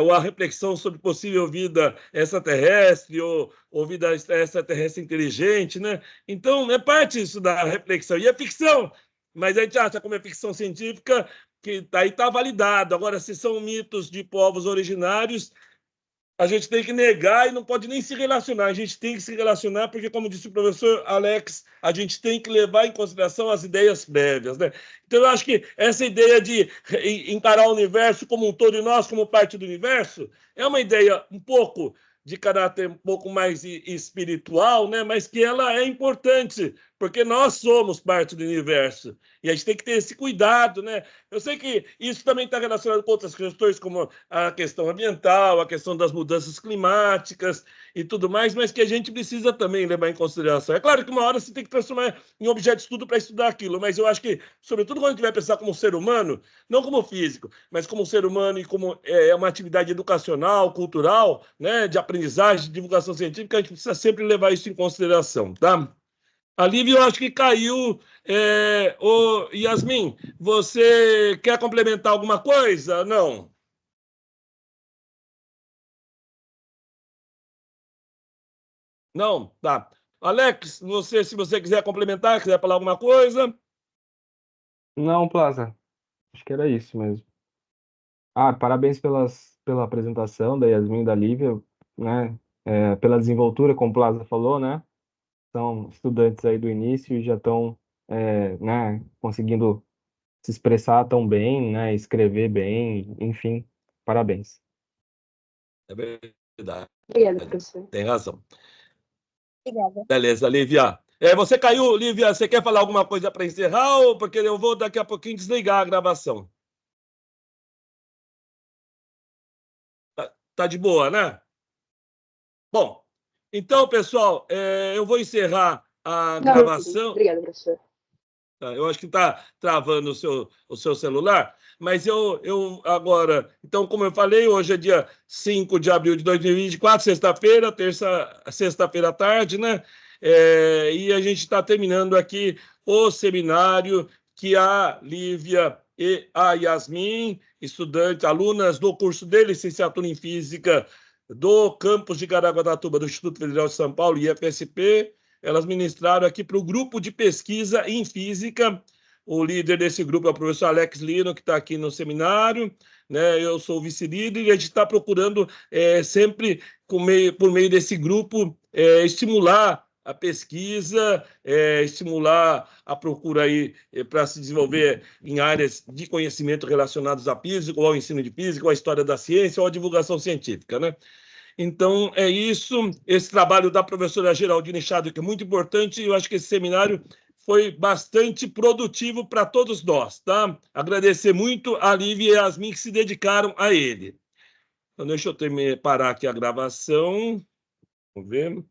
ou a reflexão sobre possível vida extraterrestre ou vida extraterrestre inteligente, né? Então, é parte disso da reflexão. E é ficção, mas a gente acha como é ficção científica que aí está validado. Agora, se são mitos de povos originários, a gente tem que negar e não pode nem se relacionar. A gente tem que se relacionar porque, como disse o professor Alex, a gente tem que levar em consideração as ideias prévias, né? Então, eu acho que essa ideia de encarar o universo como um todo e nós como parte do universo é uma ideia um pouco de caráter um pouco mais espiritual, né? Mas que ela é importante, porque nós somos parte do universo. E a gente tem que ter esse cuidado, né? Eu sei que isso também está relacionado com outras questões, como a questão ambiental, a questão das mudanças climáticas e tudo mais, mas que a gente precisa também levar em consideração. É claro que uma hora você tem que transformar em objeto de estudo para estudar aquilo, mas eu acho que, sobretudo quando a gente vai pensar como ser humano, não como físico, mas como ser humano e como uma atividade educacional, cultural, né, de aprendizagem, de divulgação científica, a gente precisa sempre levar isso em consideração, tá? A Lívia, eu acho que caiu. Ô, Yasmin, você quer complementar alguma coisa? Não. Não? Tá. Alex, se você quiser complementar, quiser falar alguma coisa.
Não, Plaza. Acho que era isso mesmo. Parabéns pela apresentação da Yasmin e da Lívia, né? Pela desenvoltura, como o Plaza falou, né? São estudantes aí do início e já estão, né, conseguindo se expressar tão bem, né? Escrever bem, enfim, parabéns.
É verdade.
Obrigada, professor.
Tem razão.
Obrigada.
Beleza, Lívia. Você caiu, Lívia, você quer falar alguma coisa para encerrar ou porque eu vou daqui a pouquinho desligar a gravação? Tá de boa, né? Bom, então, pessoal, eu vou encerrar a gravação.
Obrigada, professor.
Eu acho que está travando o seu celular, mas eu agora... Então, como eu falei, hoje é dia 5 de abril de 2024, sexta-feira, sexta-feira à tarde, né? E a gente está terminando aqui o seminário que a Lívia e a Yasmin, estudantes, alunas do curso de licenciatura em Física do campus de Caraguatatuba, do Instituto Federal de São Paulo, IFSP, elas ministraram aqui para o grupo de pesquisa em física. O líder desse grupo é o professor Alex Lino, que está aqui no seminário, né? Eu sou o vice-líder e a gente está procurando sempre, por meio desse grupo, estimular a pesquisa, estimular a procura aí para se desenvolver em áreas de conhecimento relacionados à física, ou ao ensino de física, ou à história da ciência, ou à divulgação científica, né? Então, é isso. Esse trabalho da professora Geraldine Chado, que é muito importante, e eu acho que esse seminário foi bastante produtivo para todos nós, tá? Agradecer muito a Lívia e a Yasmin que se dedicaram a ele. Então, deixa eu parar aqui a gravação. Vamos ver.